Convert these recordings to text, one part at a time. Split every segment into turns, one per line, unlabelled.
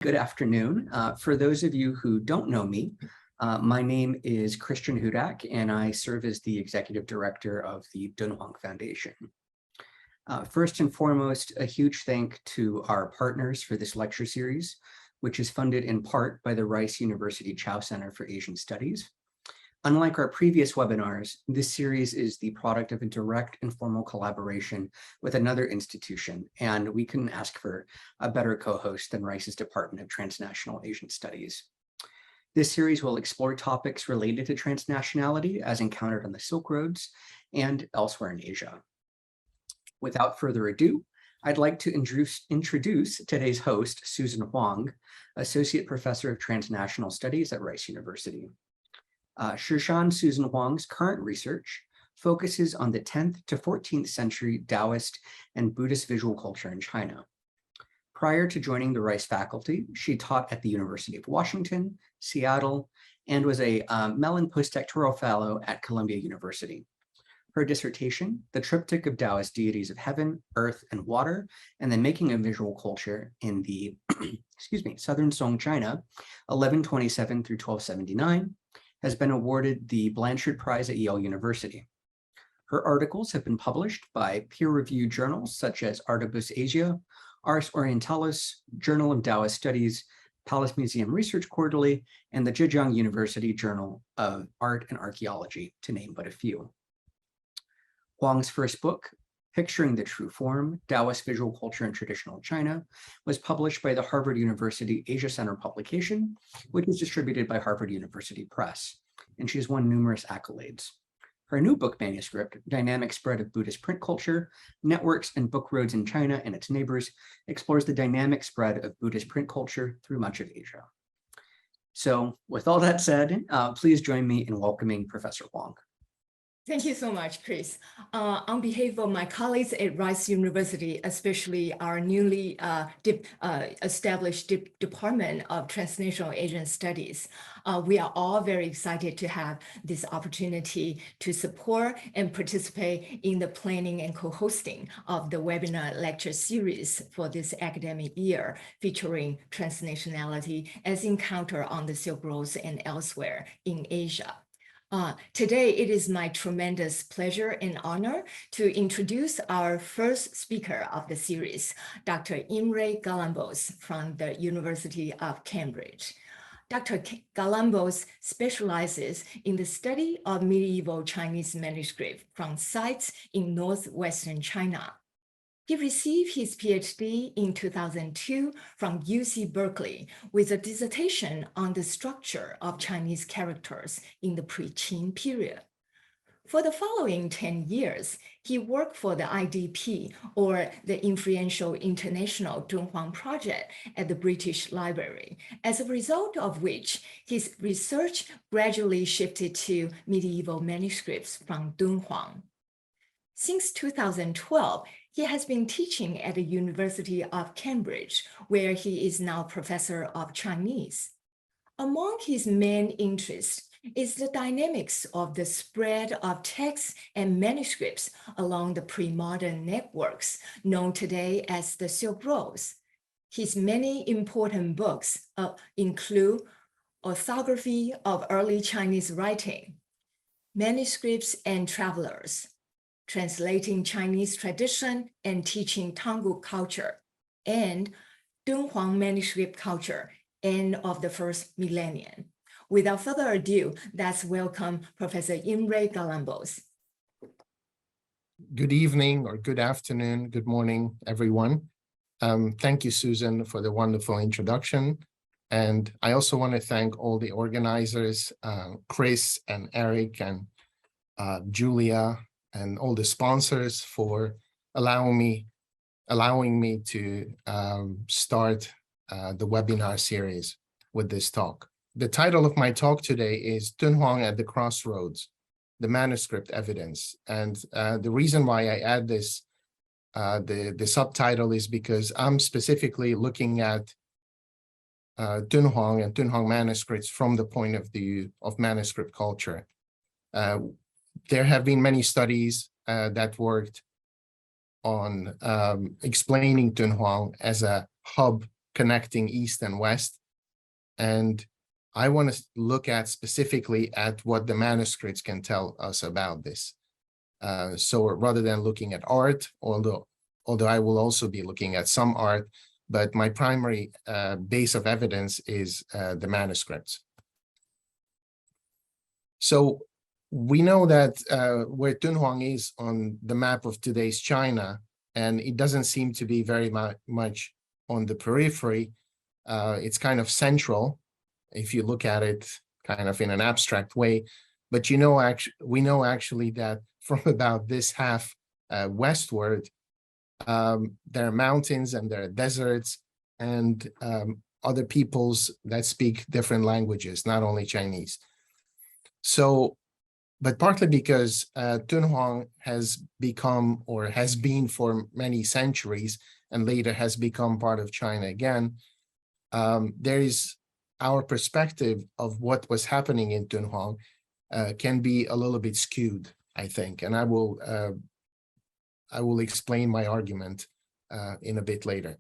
Good afternoon. For those of you who don't know me, my name is Christian Hudak, and I serve as the Executive Director of the Dunhuang Foundation. First and foremost, a huge thank to our partners for this lecture series, which is funded in part by the Rice University Chow Center for Asian Studies. Unlike our previous webinars, this series is the product of a direct informal collaboration with another institution, and we couldn't ask for a better co-host than Rice's Department of Transnational Asian Studies. This series will explore topics related to transnationality as encountered on the Silk Roads and elsewhere in Asia. Without further ado, I'd like to introduce today's host, Susan Huang, Associate Professor of Transnational Studies at Rice University. Shih-shan Susan Huang's current research focuses on the 10th to 14th century Taoist and Buddhist visual culture in China. Prior to joining the Rice faculty, she taught at the University of Washington, Seattle, and was a Mellon postdoctoral fellow at Columbia University. Her dissertation, The Triptych of Taoist Deities of Heaven, Earth, and Water, and the Making of Visual Culture in the Southern Song China, 1127 through 1279, has been awarded the Blanchard Prize at Yale University. Her articles have been published by peer-reviewed journals such as Artibus Asia, Ars Orientalis, Journal of Taoist Studies, Palace Museum Research Quarterly, and the Zhejiang University Journal of Art and Archaeology, to name but a few. Huang's first book, Picturing the True Form, Taoist Visual Culture in Traditional China, was published by the Harvard University Asia Center publication, which is distributed by Harvard University Press, and she has won numerous accolades. Her new book manuscript, Dynamic Spread of Buddhist Print Culture, Networks and Book Roads in China and Its Neighbors, explores the dynamic spread of Buddhist print culture through much of Asia. So with all that said, please join me in welcoming Professor Huang.
Thank you so much, Chris. On behalf of my colleagues at Rice University, especially our newly established Department of Transnational Asian Studies, we are all very excited to have this opportunity to support and participate in the planning and co-hosting of the webinar lecture series for this academic year, featuring transnationality as encountered on the Silk Roads and elsewhere in Asia. Today, it is my tremendous pleasure and honor to introduce our first speaker of the series, Dr. Imre Galambos from the University of Cambridge. Dr. Galambos specializes in the study of medieval Chinese manuscripts from sites in northwestern China. He received his PhD in 2002 from UC Berkeley with a dissertation on the structure of Chinese characters in the pre-Qin period. For the following 10 years, he worked for the IDP, or the influential International Dunhuang Project at the British Library, as a result of which his research gradually shifted to medieval manuscripts from Dunhuang. Since 2012, he has been teaching at the University of Cambridge, where he is now professor of Chinese. Among his main interests is the dynamics of the spread of texts and manuscripts along the pre-modern networks known today as the Silk Roads. His many important books include Orthography of Early Chinese Writing, Manuscripts and Travelers, Translating Chinese Tradition and Teaching Tangu Culture, and Dunhuang Manuscript Culture, End of the First Millennium. Without further ado, let's welcome Professor Imre Galambos.
Good evening, or good afternoon, good morning, everyone. Thank you, Susan, for the wonderful introduction. And I also want to thank all the organizers, Chris and Eric and Julia, and all the sponsors for allowing me to start the webinar series with this talk. The title of my talk today is Dunhuang at the Crossroads, the Manuscript Evidence. And the reason why I add this, the subtitle, is because I'm specifically looking at Dunhuang and Dunhuang manuscripts from the point of view of manuscript culture. There have been many studies that worked on explaining Dunhuang as a hub connecting East and West. And I want to look at specifically at what the manuscripts can tell us about this. So rather than looking at art, although I will also be looking at some art, but my primary base of evidence is the manuscripts. So we know that where Dunhuang is on the map of today's China, and it doesn't seem to be very much on the periphery. It's kind of central, if you look at it kind of in an abstract way. But we know actually that from about this half westward, there are mountains and there are deserts and other peoples that speak different languages, not only Chinese. So, but partly because Dunhuang has become or has been for many centuries and later has become part of China again, there is our perspective of what was happening in Dunhuang can be a little bit skewed, I think, and I will explain my argument in a bit later.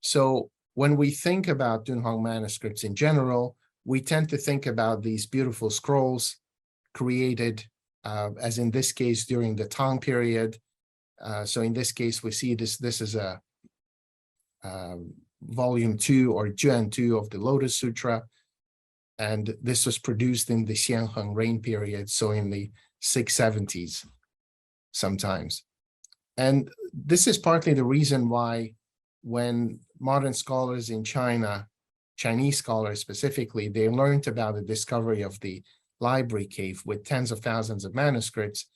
So when we think about Dunhuang manuscripts in general, we tend to think about these beautiful scrolls created, as in this case, during the Tang period. So in this case, we see this is a volume 2 or Juan 2 of the Lotus Sutra. And this was produced in the Xianheng reign period, so in the 670s sometimes. And this is partly the reason why when modern scholars in China, Chinese scholars specifically, they learned about the discovery of the library cave with tens of thousands of manuscripts,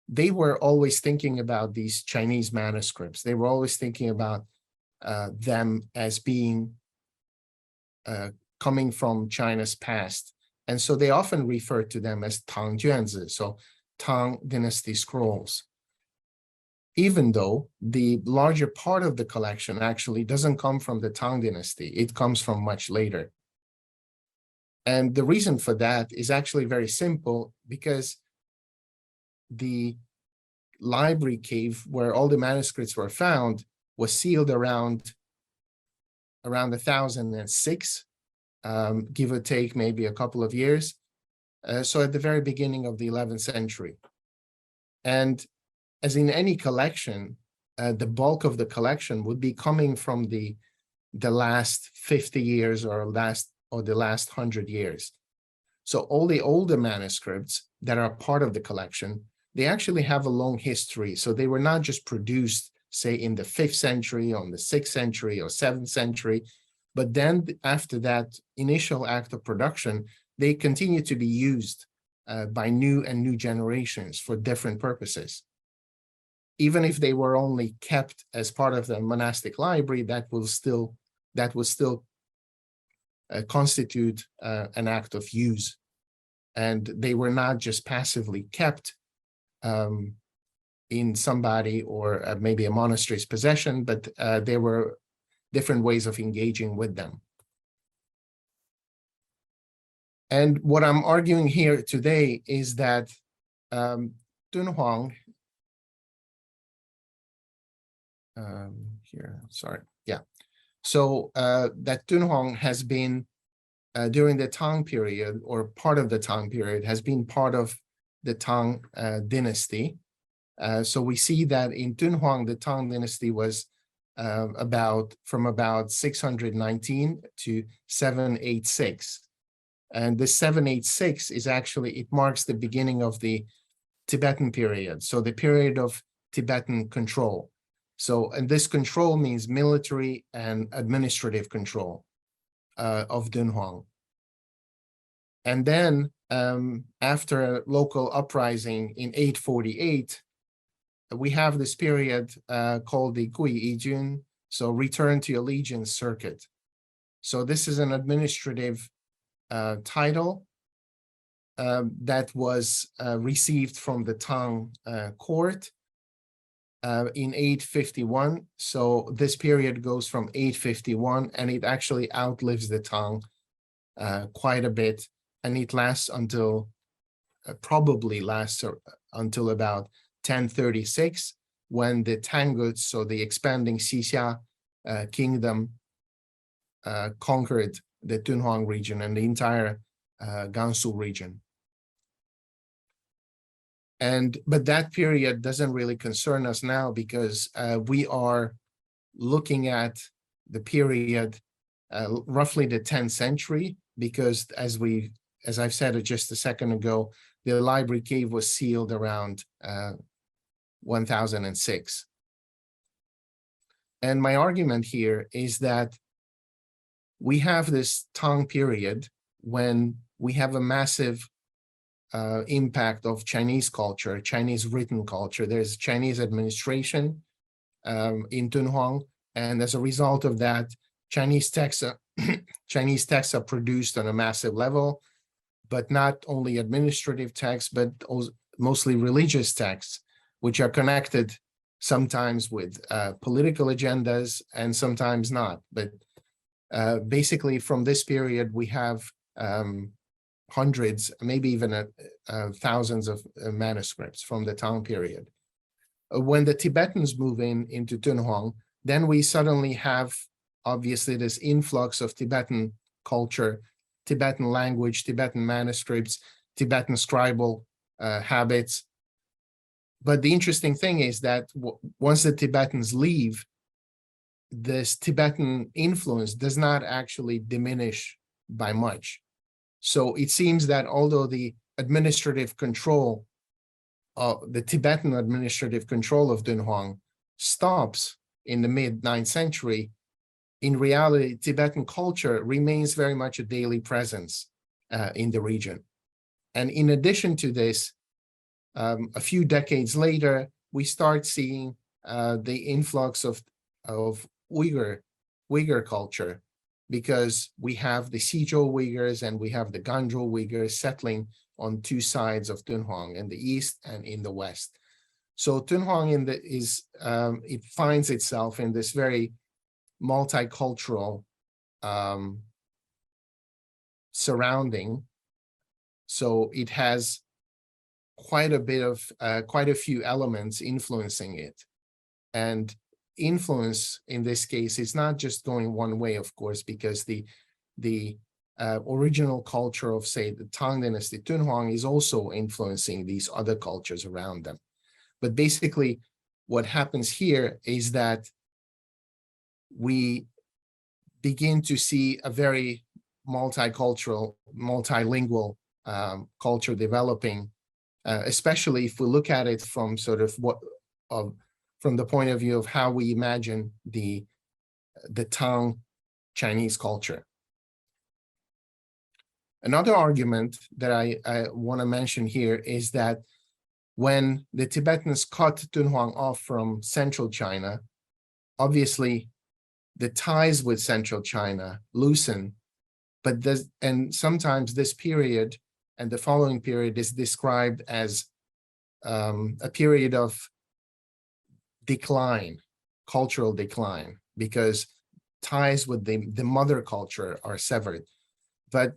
they were always thinking about these Chinese manuscripts. They were always thinking about them as being coming from China's past. And so they often refer to them as Tang Juanzi, so Tang Dynasty scrolls. Even though the larger part of the collection actually doesn't come from the Tang Dynasty, it comes from much later. And the reason for that is actually very simple, because the library cave where all the manuscripts were found was sealed around 1006, give or take maybe a couple of years. So at the very beginning of the 11th century. And as in any collection, the bulk of the collection would be coming from the last 50 years or the last 100 years. So all the older manuscripts that are part of the collection, they actually have a long history. So they were not just produced, say, in the 5th century, or the 6th century, or 7th century, but then after that initial act of production, they continue to be used by new generations for different purposes. Even if they were only kept as part of the monastic library, that will still constitute an act of use. And they were not just passively kept in somebody or maybe a monastery's possession, but there were different ways of engaging with them. And what I'm arguing here today is that Dunhuang, So that Dunhuang has been, during the Tang period, or part of the Tang period, has been part of the Tang dynasty. So we see that in Dunhuang, the Tang dynasty was from about 619 to 786. And this 786 is actually, it marks the beginning of the Tibetan period. So the period of Tibetan control. So, and this control means military and administrative control of Dunhuang. And then after a local uprising in 848, we have this period called the Gui Yijun, so return to allegiance circuit. So this is an administrative title that was received from the Tang court in 851. So this period goes from 851 and it actually outlives the Tang quite a bit, and it lasts until probably lasts until about 1036, when the Tanguts, so the expanding Xixia kingdom conquered the Dunhuang region and the entire Gansu region. But that period doesn't really concern us now, because we are looking at the period roughly the 10th century, because as I've said just a second ago, the library cave was sealed around 1006. And my argument here is that we have this Tang period when we have a massive impact of Chinese culture, Chinese written culture. There's Chinese administration in Dunhuang, and as a result of that, Chinese texts are produced on a massive level, but not only administrative texts, but also mostly religious texts, which are connected sometimes with political agendas and sometimes not. But basically, from this period, we have hundreds, maybe even thousands of manuscripts from the Tang period. When the Tibetans move into Dunhuang, then we suddenly have, obviously, this influx of Tibetan culture, Tibetan language, Tibetan manuscripts, Tibetan scribal habits. But the interesting thing is that once the Tibetans leave, this Tibetan influence does not actually diminish by much. So it seems that although the administrative control, the Tibetan administrative control of Dunhuang stops in the mid-9th century, in reality, Tibetan culture remains very much a daily presence in the region. And in addition to this, a few decades later, we start seeing the influx of Uyghur culture, because we have the Xizhou Uyghurs and we have the Ganzhou Uyghurs settling on two sides of Dunhuang, in the east and in the west. So Dunhuang it finds itself in this very multicultural surrounding. So it has quite a few elements influencing it. And influence in this case is not just going one way, of course, because the original culture of, say, the Tang Dynasty Dunhuang is also influencing these other cultures around them. But basically, what happens here is that we begin to see a very multicultural, multilingual culture developing, especially if we look at it from sort of from the point of view of how we imagine the Tang Chinese culture. Another argument that I want to mention here is that when the Tibetans cut Dunhuang off from central China, obviously the ties with central China loosen, and sometimes this period and the following period is described as a period of decline, cultural decline, because ties with the mother culture are severed. But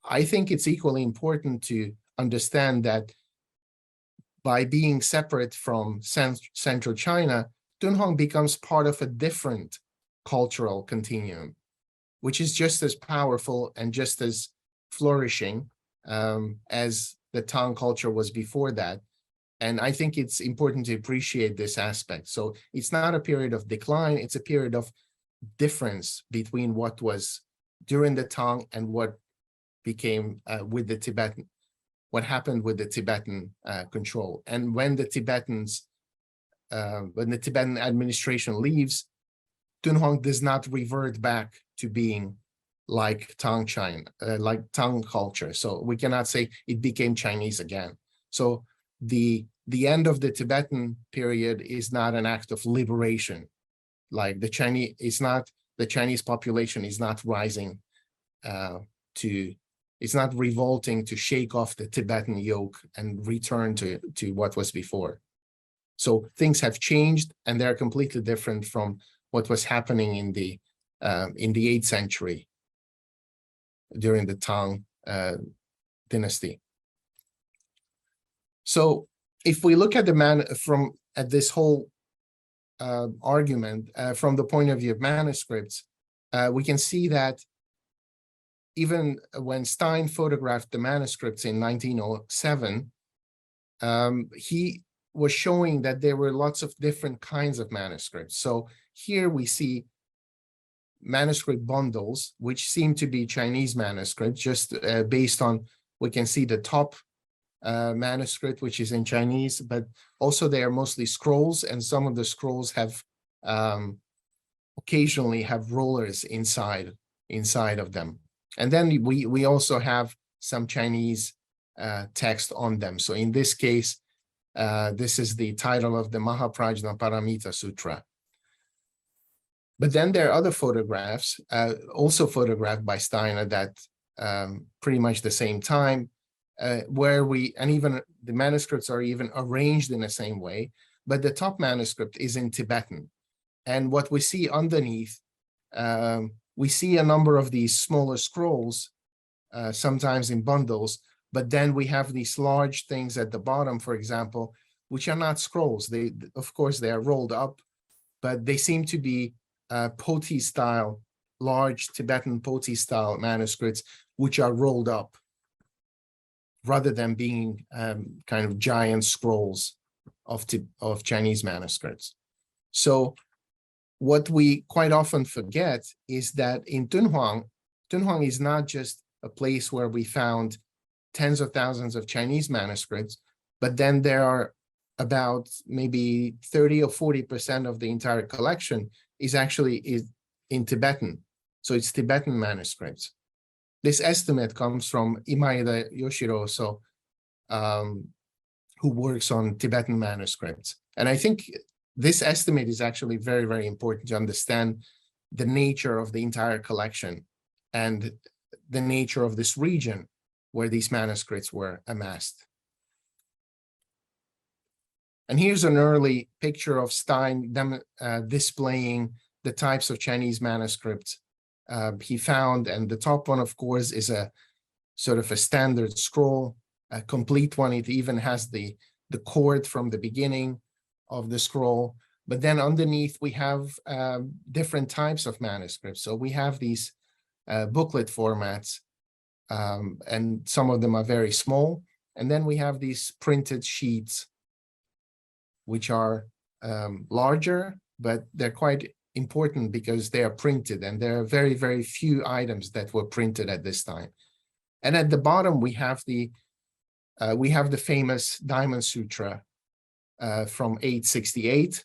I think it's equally important to understand that by being separate from central China, Dunhuang becomes part of a different cultural continuum, which is just as powerful and just as flourishing as the Tang culture was before that. And I think it's important to appreciate this aspect. So it's not a period of decline, it's a period of difference between what was during the Tang and what became with the Tibetan, what happened with the Tibetan control. And when the Tibetan administration leaves, Dunhuang does not revert back to being like Tang China, like Tang culture. So we cannot say it became Chinese again. So the end of the Tibetan period is not an act of liberation. Like the Chinese population is not rising it's not revolting to shake off the Tibetan yoke and return to what was before. So things have changed, and they're completely different from what was happening in the 8th century during the Tang dynasty. So if we look at this whole argument from the point of view of manuscripts, we can see that even when Stein photographed the manuscripts in 1907, he was showing that there were lots of different kinds of manuscripts. So here we see manuscript bundles, which seem to be Chinese manuscripts, just based on, we can see the top manuscript, which is in Chinese, but also they are mostly scrolls, and some of the scrolls have occasionally have rollers inside of them. And then we also have some Chinese text on them. So in this case, this is the title of the Mahaprajna Paramita Sutra. But then there are other photographs, also photographed by Steiner, that pretty much the same time, where and even the manuscripts are even arranged in the same way, but the top manuscript is in Tibetan. And what we see underneath, we see a number of these smaller scrolls, sometimes in bundles, but then we have these large things at the bottom, for example, which are not scrolls. They, of course, they are rolled up, but they seem to be Poti style, large Tibetan Poti style manuscripts, which are rolled up, rather than being kind of giant scrolls of Chinese manuscripts. So what we quite often forget is that in Dunhuang is not just a place where we found tens of thousands of Chinese manuscripts, but then there are about maybe 30 or 40% of the entire collection is in Tibetan. So it's Tibetan manuscripts. This estimate comes from Imre Galambos, who works on Tibetan manuscripts. And I think this estimate is actually very, very important to understand the nature of the entire collection and the nature of this region where these manuscripts were amassed. And here's an early picture of Stein displaying the types of Chinese manuscripts he found. And the top one, of course, is a sort of a standard scroll, a complete one. It even has the chord from the beginning of the scroll. But then underneath, we have different types of manuscripts. So we have these booklet formats, and some of them are very small. And then we have these printed sheets, which are larger, but they're quite important because they are printed, and there are very, very few items that were printed at this time. And at the bottom, we have the famous Diamond Sutra from 868,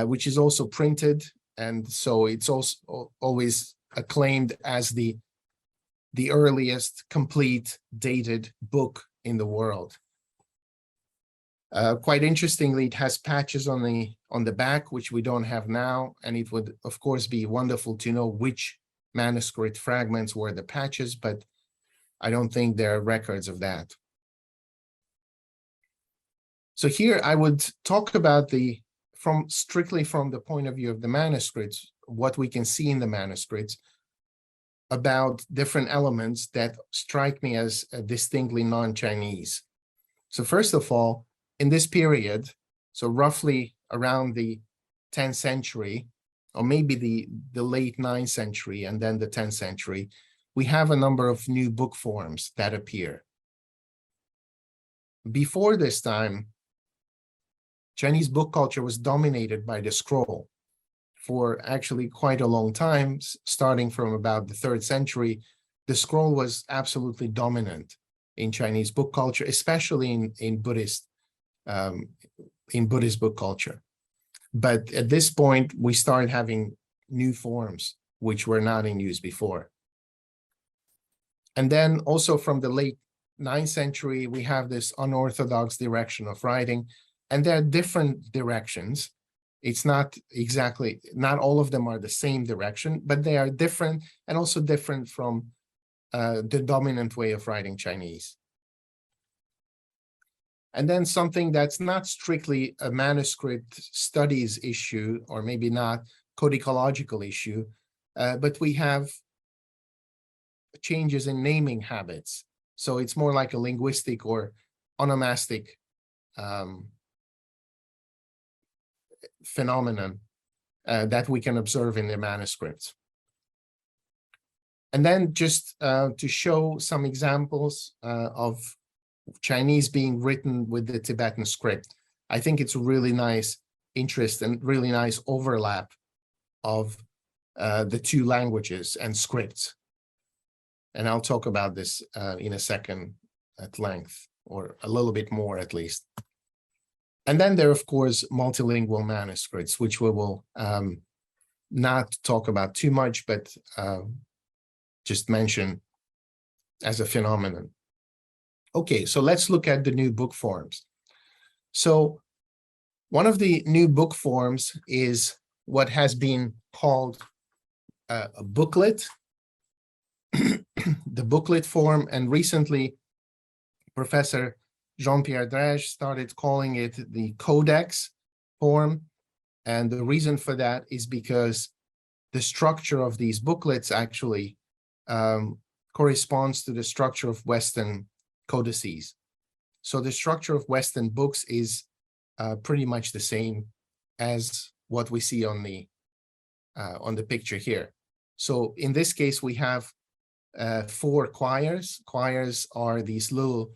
which is also printed, and so it's also always acclaimed as the earliest complete dated book in the world. Quite interestingly, it has patches on the back, which we don't have now, and it would, of course, be wonderful to know which manuscript fragments were the patches, but I don't think there are records of that. So here I would talk about strictly from the point of view of the manuscripts, what we can see in the manuscripts about different elements that strike me as distinctly non-Chinese. So first of all, in this period, so roughly around the 10th century, or maybe the late 9th century and then the 10th century, we have a number of new book forms that appear. Before this time, Chinese book culture was dominated by the scroll. For actually quite a long time, starting from about the 3rd century, the scroll was absolutely dominant in Chinese book culture, especially in Buddhist book culture. But at this point, we started having new forms, which were not in use before. And then also from the late 9th century, we have this unorthodox direction of writing, and there are different directions. It's not all of them are the same direction, but they are different, and also different from the dominant way of writing Chinese. And then something that's not strictly a manuscript studies issue, or maybe not codicological issue, but we have changes in naming habits. So it's more like a linguistic or onomastic phenomenon that we can observe in the manuscripts. And then just to show some examples of Chinese being written with the Tibetan script, I think it's a really nice interest and really nice overlap of the two languages and scripts. And I'll talk about this in a second at length, or a little bit more at least. And then there are, of course, multilingual manuscripts, which we will not talk about too much, but just mention as a phenomenon. Okay, so let's look at the new book forms. So one of the new book forms is what has been called a booklet, the booklet form, and recently Professor Jean-Pierre Drège started calling it the codex form. And the reason for that is because the structure of these booklets actually corresponds to the structure of Western codices. So the structure of Western books is pretty much the same as what we see on the picture here. So in this case, we have 4 quires. Quires are these little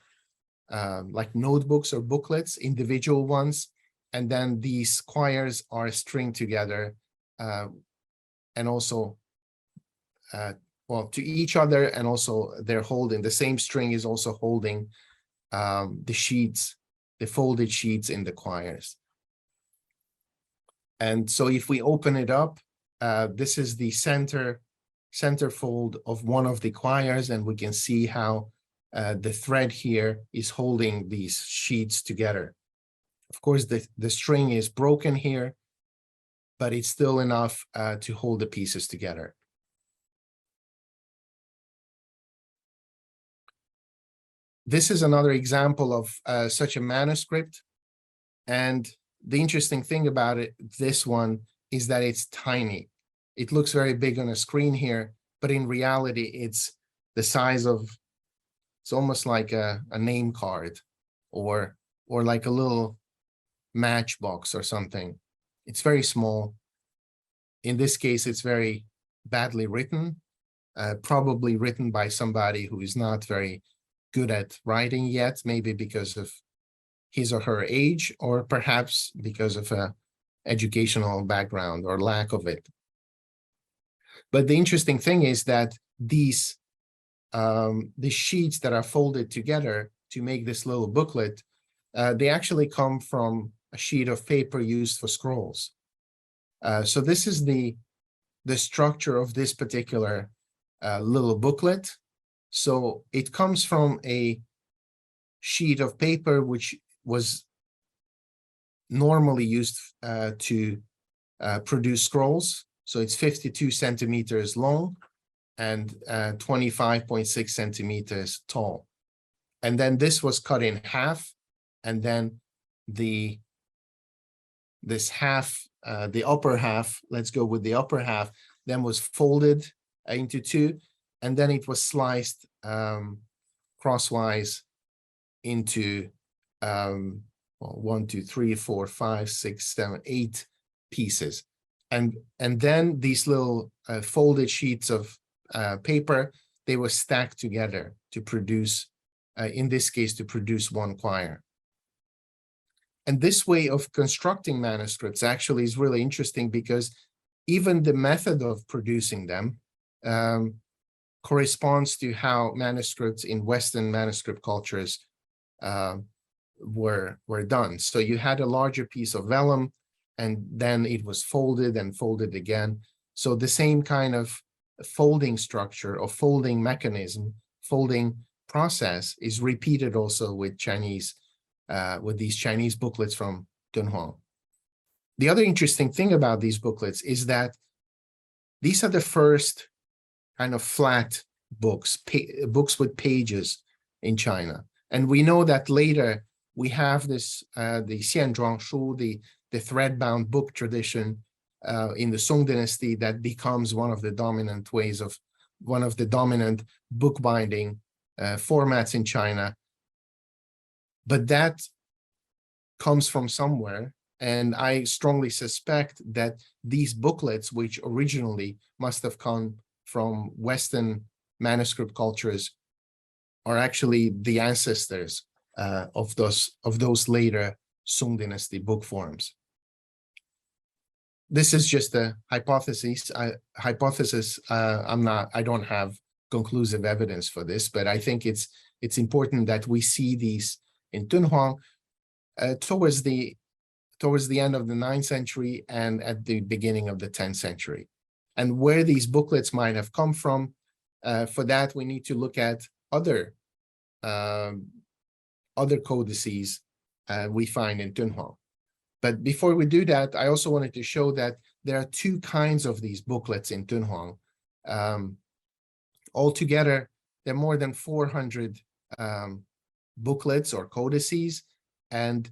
like notebooks or booklets, individual ones, and then these quires are stringed together and also well, to each other, and also they're holding, the same string is also holding the sheets, the folded sheets in the quires. And so if we open it up, this is the center fold of one of the quires, and we can see how the thread here is holding these sheets together. Of course, the string is broken here, but it's still enough to hold the pieces together. This is another example of such a manuscript. And the interesting thing about it, this one, is that it's tiny. It looks very big on a screen here, but in reality, it's the size of, it's almost like a name card or like a little matchbox or something. It's very small. In this case, it's very badly written, probably written by somebody who is not very good at writing yet, maybe because of his or her age, or perhaps because of a educational background or lack of it. But the interesting thing is that these the sheets that are folded together to make this little booklet, they actually come from a sheet of paper used for scrolls. So this is the structure of this particular little booklet. So it comes from a sheet of paper which was normally used to produce scrolls. So it's 52 centimeters long and 25.6 centimeters tall. And then this was cut in half, and then this half, the upper half, let's go with the upper half, then was folded into 2, and then it was sliced crosswise into 1, 2, 3, 4, 5, 6, 7, 8 pieces. And then these little folded sheets of paper, they were stacked together to produce, in this case, to produce one quire. And this way of constructing manuscripts actually is really interesting, because even the method of producing them corresponds to how manuscripts in Western manuscript cultures were done. So you had a larger piece of vellum, and then it was folded and folded again. So the same kind of folding structure or folding mechanism, folding process is repeated also with Chinese, with these Chinese booklets from Dunhuang. The other interesting thing about these booklets is that these are the first kind of flat books, books with pages in China. And we know that later we have this, the Xianzhuang Shu, the thread-bound book tradition in the Song dynasty that becomes one of the dominant ways of, one of the dominant bookbinding formats in China. But that comes from somewhere, And I strongly suspect that these booklets, which originally must have come from Western manuscript cultures, are actually the ancestors of those later Sung Dynasty book forms. This is just a hypothesis. I don't have conclusive evidence for this, but I think it's important that we see these in Dunhuang towards the end of the 9th century and at the beginning of the 10th century. And where these booklets might have come from, for that we need to look at other codices we find in Dunhuang. But before we do that, I also wanted to show that there are two kinds of these booklets in Dunhuang. Altogether, there are more than 400 booklets or codices, and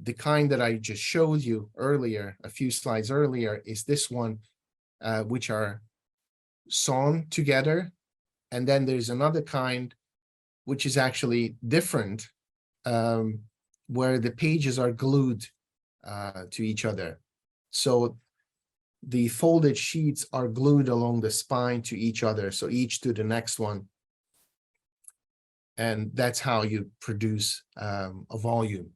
the kind that I just showed you earlier, a few slides earlier, is this one, which are sewn together. And then there's another kind, which is actually different, where the pages are glued to each other. So the folded sheets are glued along the spine to each other, so each to the next one. And that's how you produce a volume.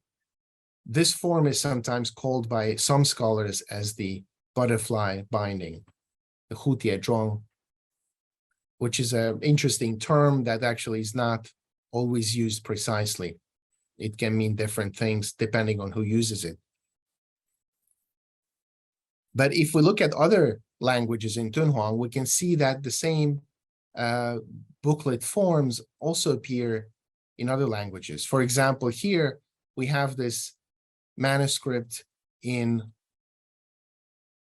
This form is sometimes called by some scholars as the butterfly binding, the hutie zhuang, which is an interesting term that actually is not always used precisely. It can mean different things depending on who uses it. But if we look at other languages in Dunhuang, we can see that the same booklet forms also appear in other languages. For example, here we have this manuscript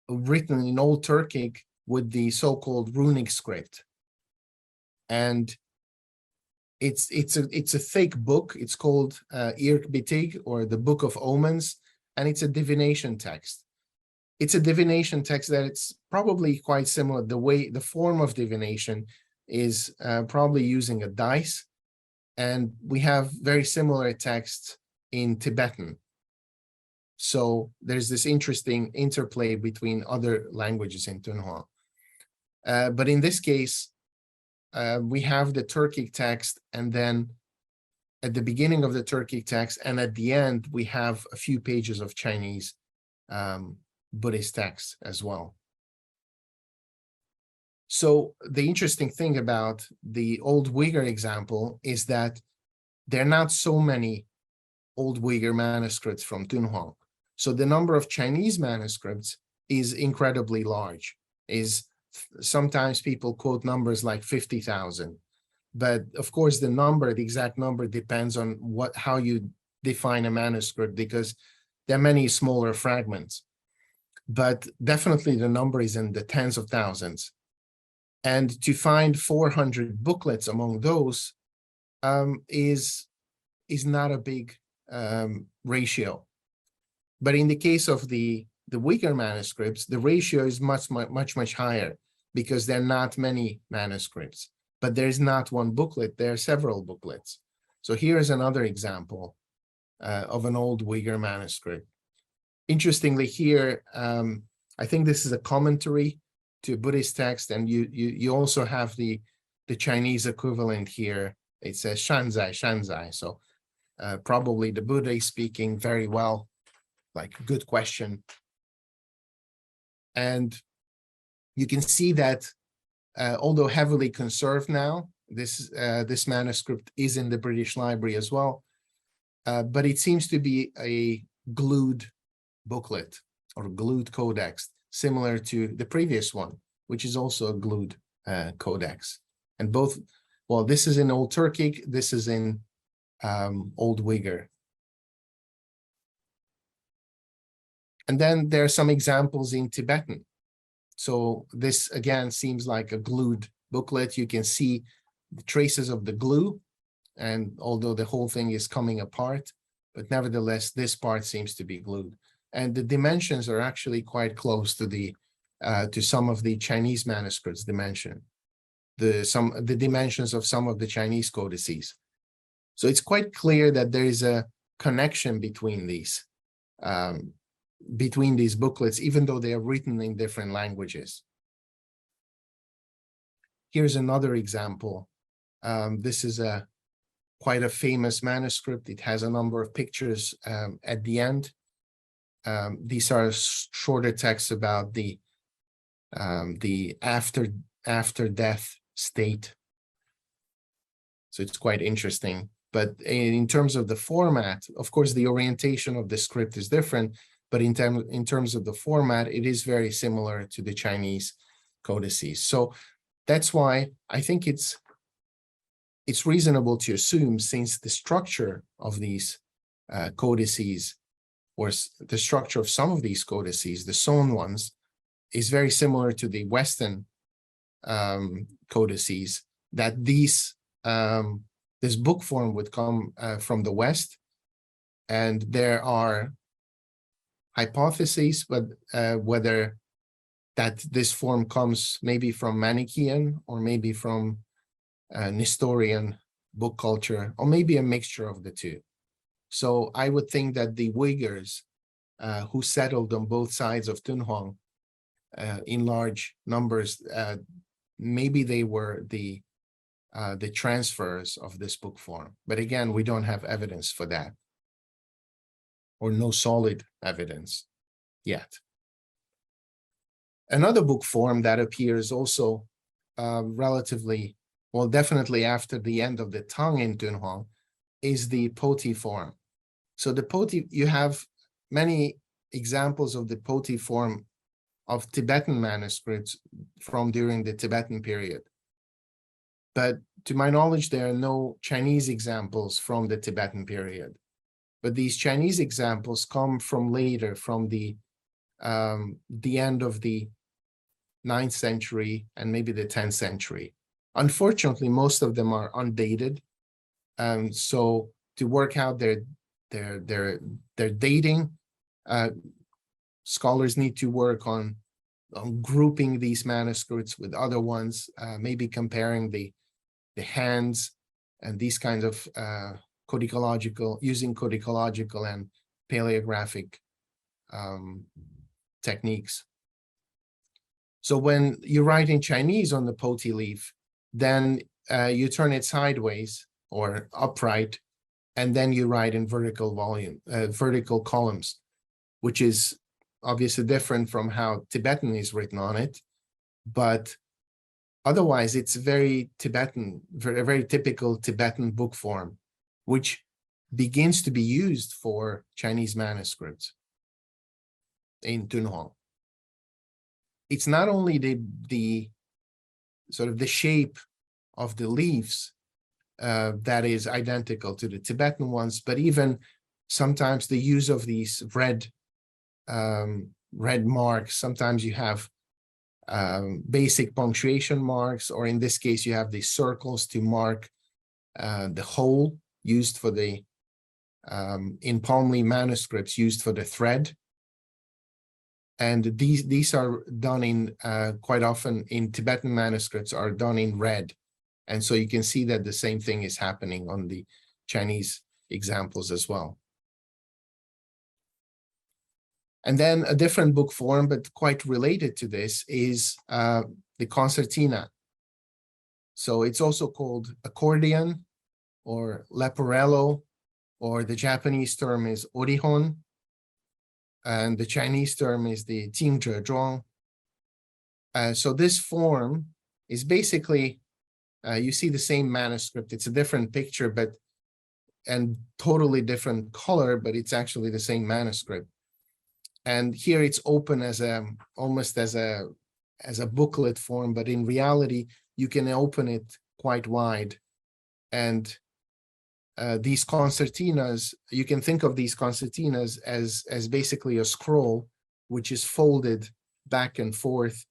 written in Old Turkic with the so-called runic script. And it's a thick book. It's called Irk Bitig, or the Book of Omens, and it's a divination text. It's a divination text that it's probably quite similar. The form of divination is probably using a dice, and we have very similar texts in Tibetan. So there's this interesting interplay between other languages in Dunhuang. But in this case, we have the Turkic text, and then at the beginning of the Turkic text and at the end, we have a few pages of Chinese Buddhist text as well. So the interesting thing about the Old Uyghur example is that there are not so many Old Uyghur manuscripts from Dunhuang. So the number of Chinese manuscripts is incredibly large. Sometimes people quote numbers like 50,000. But of course, the exact number depends on how you define a manuscript, because there are many smaller fragments. But definitely the number is in the tens of thousands. And to find 400 booklets among those is not a big ratio. But in the case of the Uyghur manuscripts, the ratio is much higher, because there are not many manuscripts. But there's not one booklet, there are several booklets. So here is another example of an Old Uyghur manuscript. Interestingly here, I think this is a commentary to Buddhist text, and you also have the Chinese equivalent here. It says Shanzai, Shanzai. So probably the Buddha is speaking very well, like good question. And you can see that although heavily conserved now, this manuscript is in the British Library as well, but it seems to be a glued booklet or glued codex, similar to the previous one, which is also a glued codex. And both, well, this is in Old Turkic, this is in Old Uyghur. And then there are some examples in Tibetan. So this again seems like a glued booklet. You can see the traces of the glue, and although the whole thing is coming apart, but nevertheless, this part seems to be glued. And the dimensions are actually quite close to some of the Chinese manuscripts dimension, the dimensions of some of the Chinese codices. So it's quite clear that there is a connection between these. between these booklets, even though they are written in different languages. Here's another example. This is quite a famous manuscript. It has a number of pictures at the end. These are shorter texts about the after death state. So it's quite interesting. But in terms of the format, of course, the orientation of the script is different. But in terms of the format, it is very similar to the Chinese codices. So that's why I think it's reasonable to assume, since the structure of these codices, or the structure of some of these codices, the Song ones, is very similar to the Western codices, that this book form would come from the West. And there are hypotheses, but whether that this form comes maybe from Manichaean, or maybe from Nestorian book culture, or maybe a mixture of the two. So I would think that the Uyghurs who settled on both sides of Dunhuang in large numbers, maybe they were the transfers of this book form. But again, we don't have evidence for that, or no solid evidence yet. Another book form that appears also relatively, well, definitely after the end of the Tang in Dunhuang, is the Poti form. So the Poti, you have many examples of the Poti form of Tibetan manuscripts from during the Tibetan period. But to my knowledge, there are no Chinese examples from the Tibetan period. But these Chinese examples come from later, from the end of the 9th century and maybe the 10th century. Unfortunately, most of them are undated. So to work out their dating, scholars need to work on grouping these manuscripts with other ones, maybe comparing the hands and these kinds of using codicological and paleographic techniques. So when you write in Chinese on the Poti leaf, then you turn it sideways or upright, and then you write in vertical columns, which is obviously different from how Tibetan is written on it. But otherwise, it's very Tibetan, very typical Tibetan book form, which begins to be used for Chinese manuscripts in Dunhuang. It's not only the sort of the shape of the leaves that is identical to the Tibetan ones, but even sometimes the use of these red marks. Sometimes you have basic punctuation marks, or in this case, you have these circles to mark the hole used for the in palm leaf manuscripts used for the thread. And these are done in quite often in Tibetan manuscripts are done in red. And so you can see that the same thing is happening on the Chinese examples as well. And then a different book form, but quite related to this, is the Concertina. So it's also called accordion or leporello, or the Japanese term is orihon, and the Chinese term is the jingzhezhuang. So this form is basically, you see the same manuscript. It's a different picture, and totally different color, but it's actually the same manuscript. And here it's open as almost as a booklet form, but in reality, you can open it quite wide. And these concertinas, you can think of these concertinas as basically a scroll, which is folded back and forth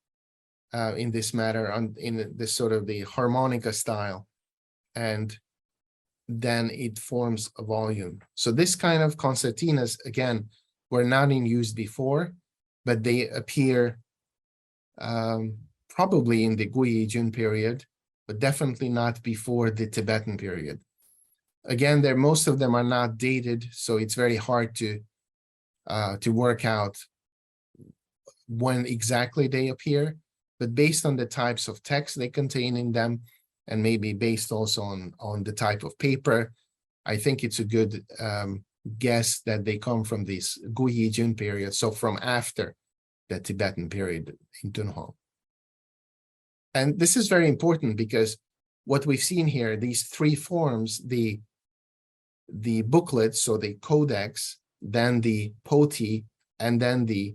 in this matter, in this sort of the harmonica style. And then it forms a volume. So this kind of concertinas, again, were not in use before, but they appear probably in the Guiyijun period, but definitely not before the Tibetan period. Again, most of them are not dated, so it's very hard to to work out when exactly they appear, but based on the types of text they contain in them, and maybe based also on the type of paper, I think it's a good guess that they come from this Guyi Jun period, so from after the Tibetan period in Dunhuang. And this is very important because what we've seen here, these three forms, the booklet, so the codex, then the Poti, and then the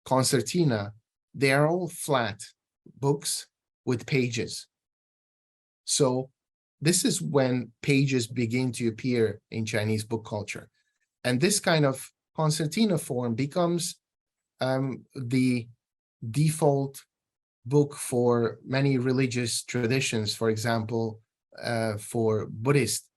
Concertina, they are all flat books with pages. So this is when pages begin to appear in Chinese book culture. And this kind of Concertina form becomes the default book for many religious traditions. For example, for Buddhist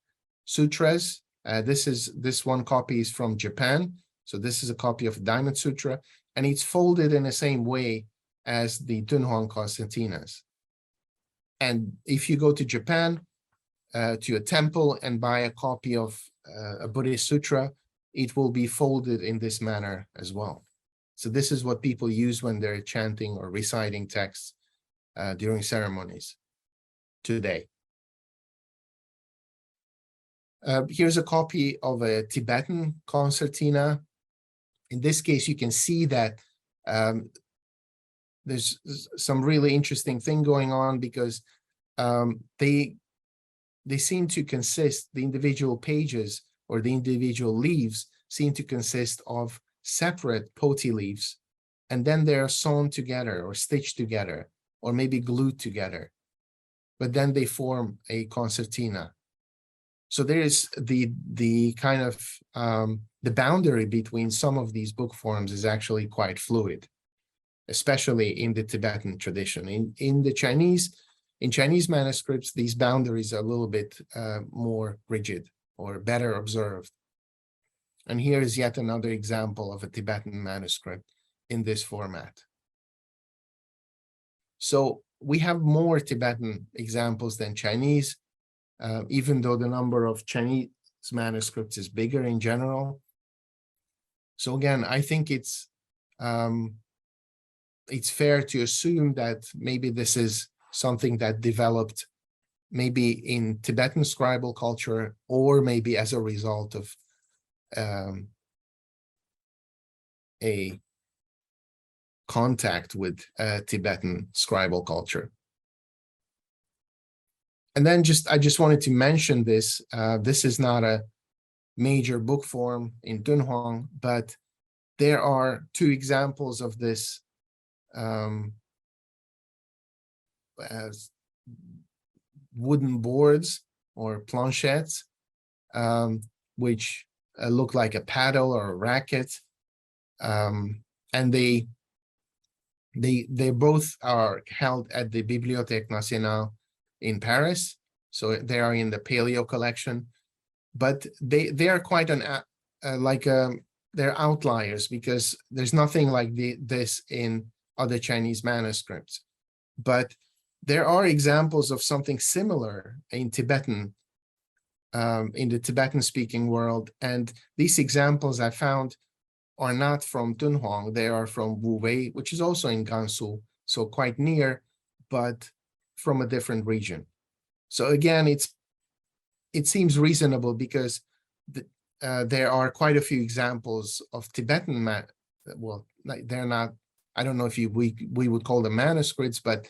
sutras, this one copy is from Japan. So this is a copy of Diamond Sutra, and it's folded in the same way as the Dunhuang Concertinas. And if you go to Japan, to a temple and buy a copy of a Buddhist sutra, it will be folded in this manner as well. So this is what people use when they're chanting or reciting texts during ceremonies today. Here's a copy of a Tibetan concertina. In this case, you can see that there's some really interesting thing going on because they seem to consist, the individual pages or the individual leaves seem to consist of separate Poti leaves, and then they're sewn together or stitched together or maybe glued together, but then they form a concertina. So there is the kind of the boundary between some of these book forms is actually quite fluid, especially in the Tibetan tradition. In Chinese manuscripts, these boundaries are a little bit more rigid or better observed. And here is yet another example of a Tibetan manuscript in this format. So we have more Tibetan examples than Chinese, even though the number of Chinese manuscripts is bigger in general. So again, I think it's fair to assume that maybe this is something that developed maybe in Tibetan scribal culture, or maybe as a result of a contact with Tibetan scribal culture. And then I just wanted to mention this. This is not a major book form in Dunhuang, but there are two examples of this as wooden boards or planchettes, which look like a paddle or a racket, and they both are held at the Bibliothèque Nationale in Paris, so they are in the Paleo collection, but they are quite they're outliers because there's nothing like this in other Chinese manuscripts. But there are examples of something similar in Tibetan, in the Tibetan-speaking world, and these examples I found are not from Dunhuang. They are from Wuwei, which is also in Gansu, so quite near, but from a different region. So again, it seems reasonable because there are quite a few examples of Tibetan, well, they're not, I don't know if we would call them manuscripts, but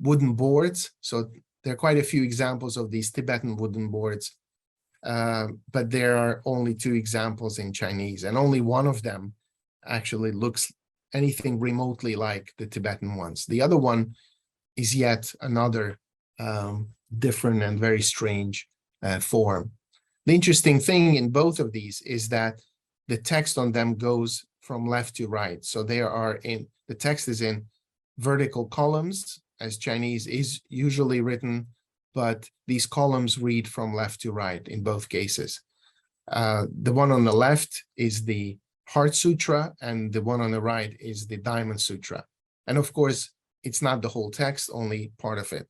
wooden boards. So there are quite a few examples of these Tibetan wooden boards, but there are only two examples in Chinese, and only one of them actually looks anything remotely like the Tibetan ones. The other one is yet another different and very strange form. The interesting thing in both of these is that the text on them goes from left to right. So the text is in vertical columns, as Chinese is usually written, but these columns read from left to right in both cases. The one on the left is the Heart Sutra, and the one on the right is the Diamond Sutra. And of course, it's not the whole text, only part of it.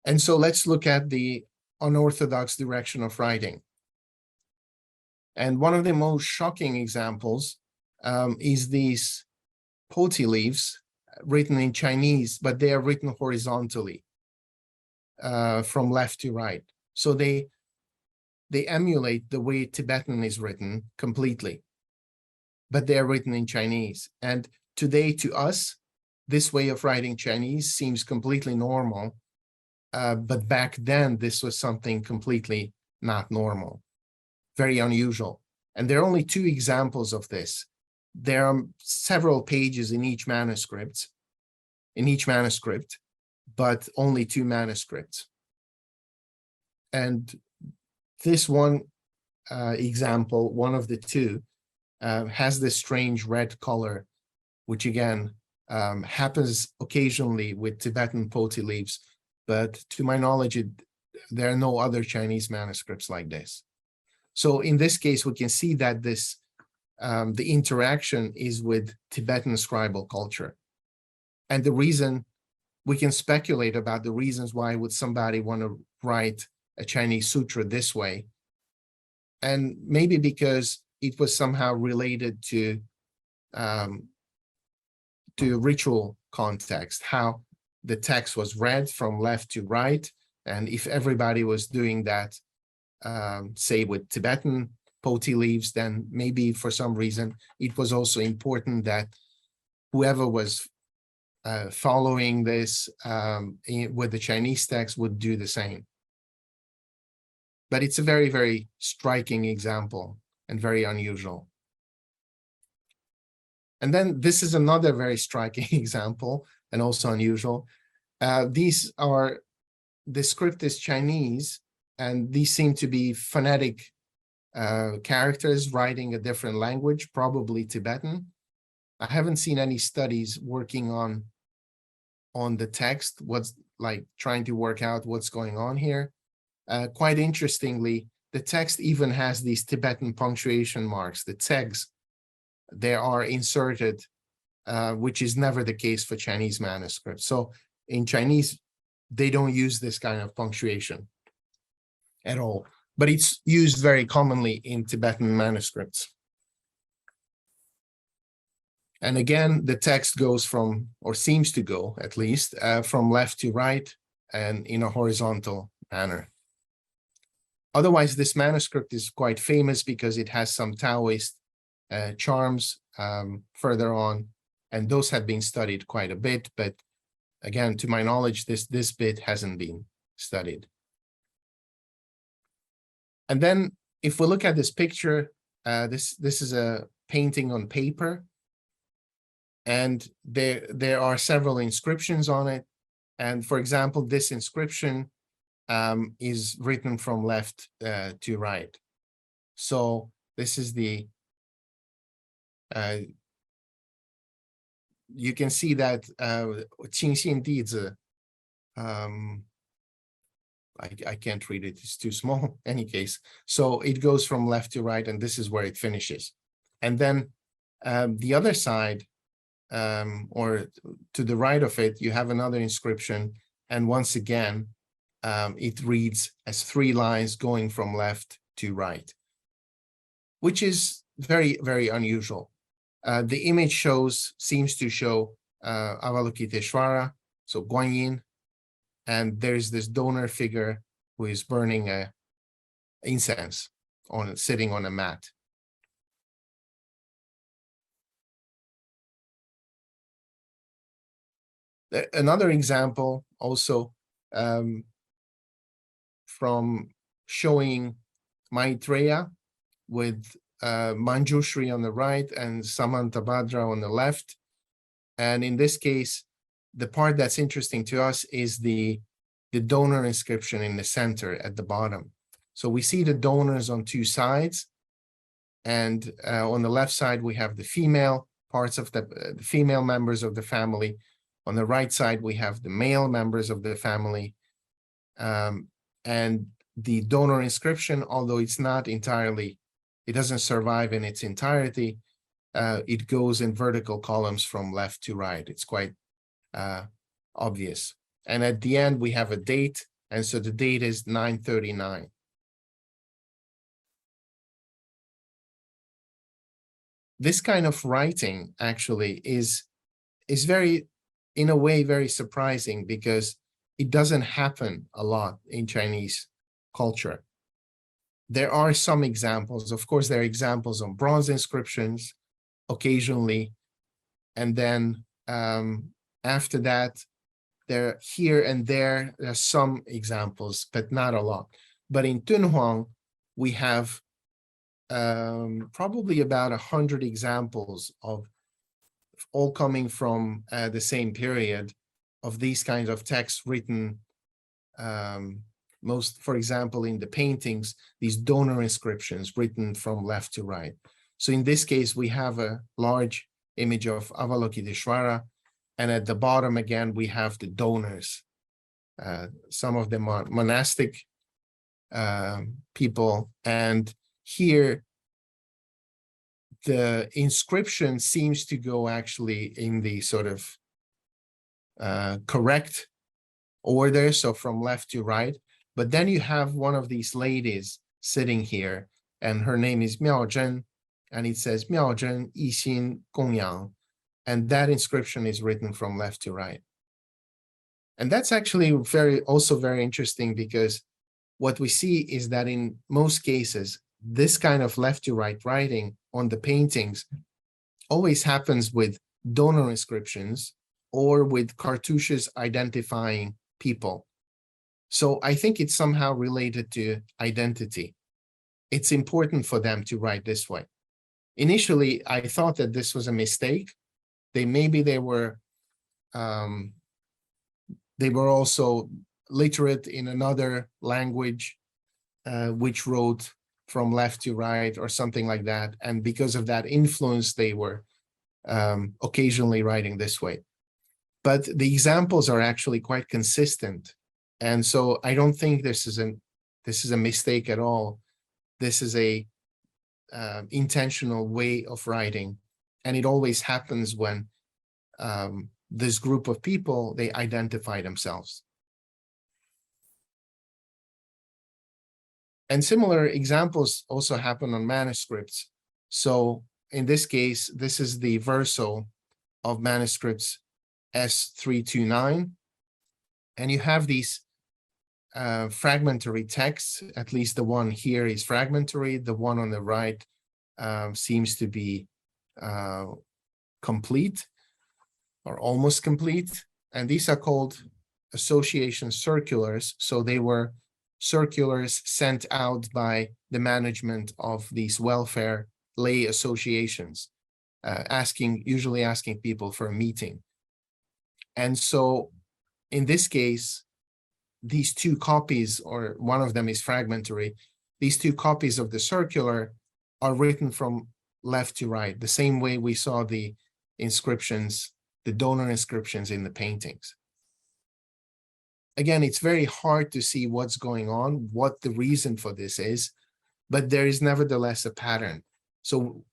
And so let's look at the unorthodox direction of writing. And one of the most shocking examples is these Poti leaves written in Chinese, but they are written horizontally from left to right. So they emulate the way Tibetan is written completely, but they are written in Chinese. And today, to us, this way of writing Chinese seems completely normal, but back then, this was something completely not normal, very unusual. And there are only two examples of this. There are several pages in each manuscript, but only two manuscripts. And this one example, one of the two, has this strange red color, which again happens occasionally with Tibetan Poti leaves, but to my knowledge, there are no other Chinese manuscripts like this. So in this case, we can see that this the interaction is with Tibetan scribal culture. And the reason, we can speculate about the reasons why would somebody want to write a Chinese sutra this way. And maybe because it was somehow related to ritual context, how the text was read from left to right. And if everybody was doing that, say with Tibetan Poti leaves, then maybe for some reason it was also important that whoever was following this with the Chinese text would do the same. But it's a very, very striking example and very unusual. And then this is another very striking example and also unusual. The script is Chinese, and these seem to be phonetic characters writing a different language, probably Tibetan. I haven't seen any studies working on the text, what's like trying to work out what's going on here. Quite interestingly, the text even has these Tibetan punctuation marks, the tags. They are inserted, which is never the case for Chinese manuscripts. So in Chinese, they don't use this kind of punctuation at all, but it's used very commonly in Tibetan manuscripts. And again, the text goes from, or seems to go at least, from left to right and in a horizontal manner. Otherwise, this manuscript is quite famous because it has some Taoist charms further on, and those have been studied quite a bit, but again, to my knowledge, this bit hasn't been studied. And then if we look at this picture, this is a painting on paper, and there are several inscriptions on it. And for example, this inscription is written from left to right. So this is the, you can see that 清信弟子, I can't read it, it's too small, any case. So it goes from left to right, and this is where it finishes. And then the other side, or to the right of it, you have another inscription, and once again, it reads as 3 lines going from left to right, which is very, very unusual. The image seems to show Avalokiteshvara, so Guanyin, and there's this donor figure who is burning incense sitting on a mat. Another example also from showing Maitreya with Manjushri on the right and Samantabhadra on the left. And in this case, the part that's interesting to us is the donor inscription in the center at the bottom. So we see the donors on 2 sides, and on the left side, we have the female parts of the female members of the family. On the right side, we have the male members of the family. And the donor inscription, although it's not entirely, it doesn't survive in its entirety, it goes in vertical columns from left to right. It's quite obvious. And at the end, we have a date, and so the date is 939. this kind of writing actually is very, in a way, very surprising because it doesn't happen a lot in Chinese culture. There are some examples. Of course, there are examples on bronze inscriptions occasionally. And then after that, there here and there are some examples, but not a lot. But in Dunhuang, we have probably about 100 examples of all coming from the same period of these kinds of texts written most, for example, in the paintings, these donor inscriptions written from left to right. So in this case, we have a large image of Avalokiteshvara, and at the bottom again, we have the donors. Some of them are monastic people, and here the inscription seems to go actually in the sort of correct order, so from left to right. But then you have one of these ladies sitting here, and her name is Miao Zhen, and it says Miao Zhen Yixin Gongyang, and that inscription is written from left to right. And that's actually also very interesting, because what we see is that in most cases, this kind of left to right writing on the paintings always happens with donor inscriptions or with cartouches identifying people. So I think it's somehow related to identity. It's important for them to write this way. Initially, I thought that this was a mistake. Maybe they were also literate in another language, which wrote from left to right or something like that. And because of that influence, they were occasionally writing this way. But the examples are actually quite consistent. And so I don't think this is a mistake at all. This is a intentional way of writing. And it always happens when this group of people, they identify themselves. And similar examples also happen on manuscripts. So in this case, this is the verso of manuscripts S329. And you have these fragmentary texts. At least the one here is fragmentary. The one on the right seems to be complete or almost complete. And these are called association circulars. So they were circulars sent out by the management of these welfare lay associations, usually asking people for a meeting. And so in this case, these two copies, or one of them is fragmentary, these two copies of the circular are written from left to right, the same way we saw the inscriptions, the donor inscriptions in the paintings. Again, it's very hard to see what's going on, what the reason for this is, but there is nevertheless a pattern. So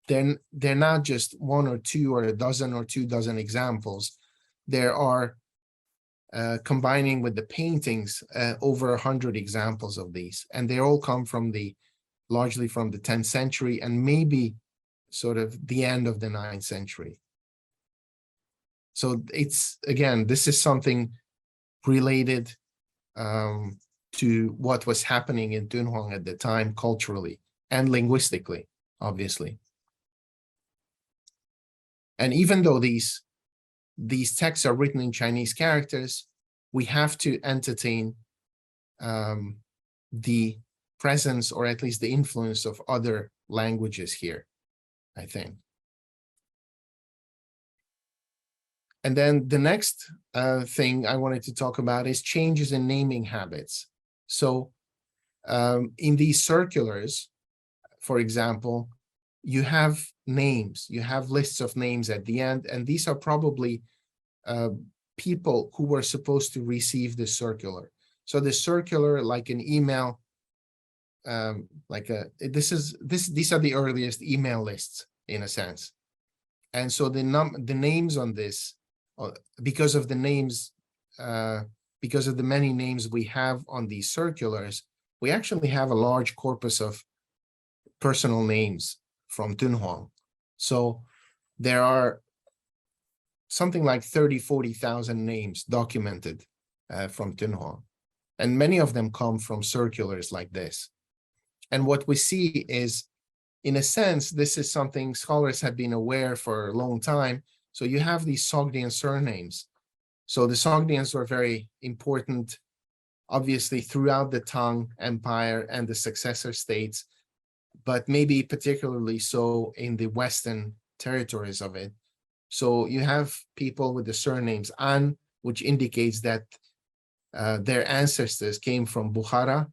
they're not just one or two or a dozen or 2 dozen examples. There are combining with the paintings over 100 examples of these, and they all come from largely from the 10th century and maybe sort of the end of the 9th century. So it's, again, this is something related to what was happening in Dunhuang at the time culturally and linguistically, obviously. And even though these texts are written in Chinese characters, we have to entertain the presence, or at least the influence, of other languages here, I think. And then the next thing I wanted to talk about is changes in naming habits. So in these circulars, for example, you have names, you have lists of names at the end, and these are probably people who were supposed to receive the circular. So the circular, like an email, these are the earliest email lists in a sense. And so the names on this, because of the names, because of the many names we have on these circulars, we actually have a large corpus of personal names from Dunhuang. So there are something like 40,000 names documented from Dunhuang. And many of them come from circulars like this. And what we see is, in a sense, this is something scholars have been aware for a long time. So you have these Sogdian surnames. So the Sogdians were very important, obviously, throughout the Tang Empire and the successor states, but maybe particularly so in the Western territories of it. So you have people with the surnames An, which indicates that their ancestors came from Bukhara,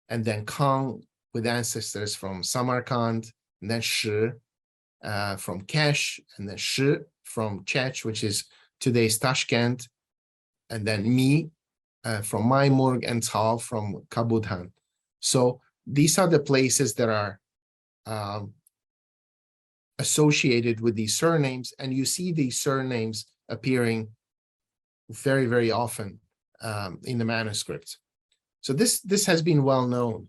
and then Kang with ancestors from Samarkand, and then Shi from Kesh, and then Shi from Chech, which is today's Tashkent, and then Mi from Maimurg, and Cao from Kabudhan. So these are the places that are associated with these surnames, and you see these surnames appearing very, very often in the manuscripts. So this has been well known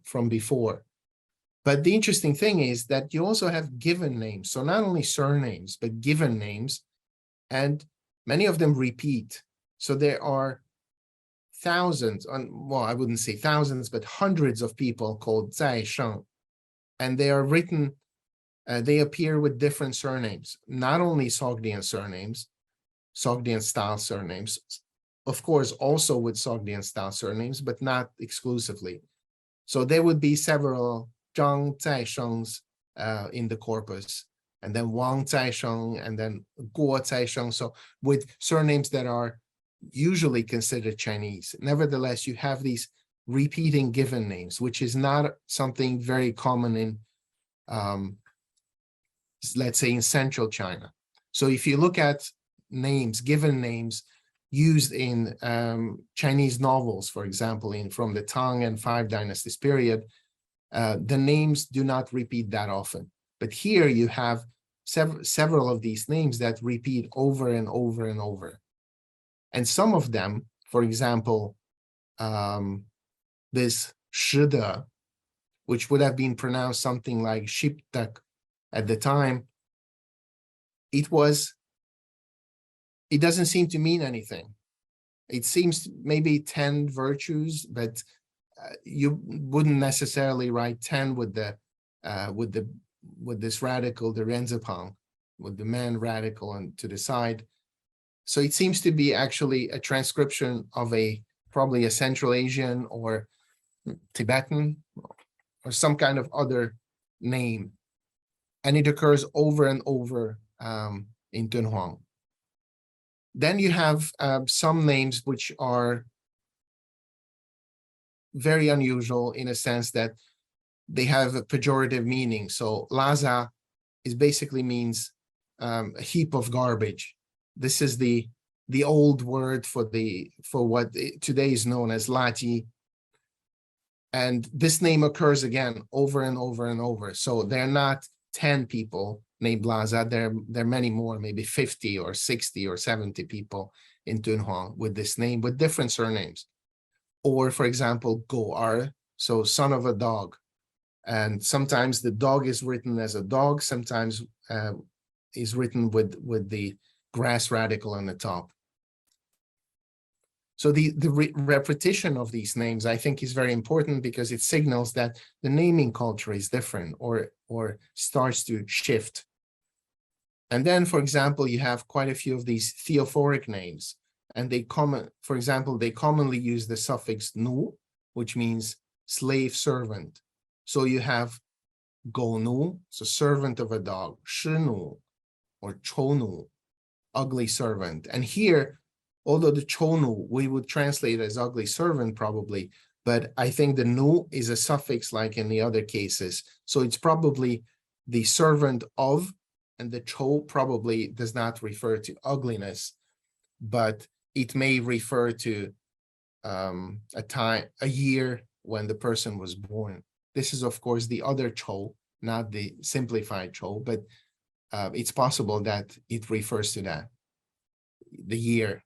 from before. But the interesting thing is that you also have given names. So not only surnames, but given names, and many of them repeat. So there are thousands, well, I wouldn't say thousands, but hundreds of people called Zai Sheng, and they are written, they appear with different surnames, not only Sogdian surnames, Sogdian style surnames, of course, also with Sogdian style surnames, but not exclusively. So there would be several Zhang Zai Shengs in the corpus, and then Wang Zai Sheng, and then Guo Zai Sheng. So with surnames that are usually considered Chinese. Nevertheless, you have these repeating given names, which is not something very common in, let's say, in central China. So if you look at names, given names used in Chinese novels, for example, from the Tang and Five Dynasties period, the names do not repeat that often. But here you have several of these names that repeat over and over and over. And some of them, for example, this Shide, which would have been pronounced something like Shiptak at the time, it doesn't seem to mean anything. It seems maybe 10 virtues, but you wouldn't necessarily write 10 with this radical, the Renzipang, with the man radical and to the side. So it seems to be actually a transcription of probably a Central Asian or Tibetan or some kind of other name. And it occurs over and over in Dunhuang. Then you have some names which are very unusual in a sense that they have a pejorative meaning. So Laza basically means a heap of garbage. This is the old word for what today is known as Lati. And this name occurs again over and over and over. So they're not 10 people named Laza. There are many more, maybe 50 or 60 or 70 people in Dunhuang with this name, with different surnames. Or, for example, Go'ar, so son of a dog. And sometimes the dog is written as a dog, sometimes is written with the grass radical on the top. So the repetition of these names, I think, is very important because it signals that the naming culture is different or starts to shift. And then, for example, you have quite a few of these theophoric names, and for example, they commonly use the suffix nu, which means slave servant. So you have go nu, so servant of a dog, shi nu, or chou nu, ugly servant. And here, although the chou nu we would translate as ugly servant probably, but I think the nu is a suffix like in the other cases. So it's probably the servant of, and the chou probably does not refer to ugliness, but it may refer to a year when the person was born. This is, of course, the other chou, not the simplified chou, but it's possible that it refers to that, the year.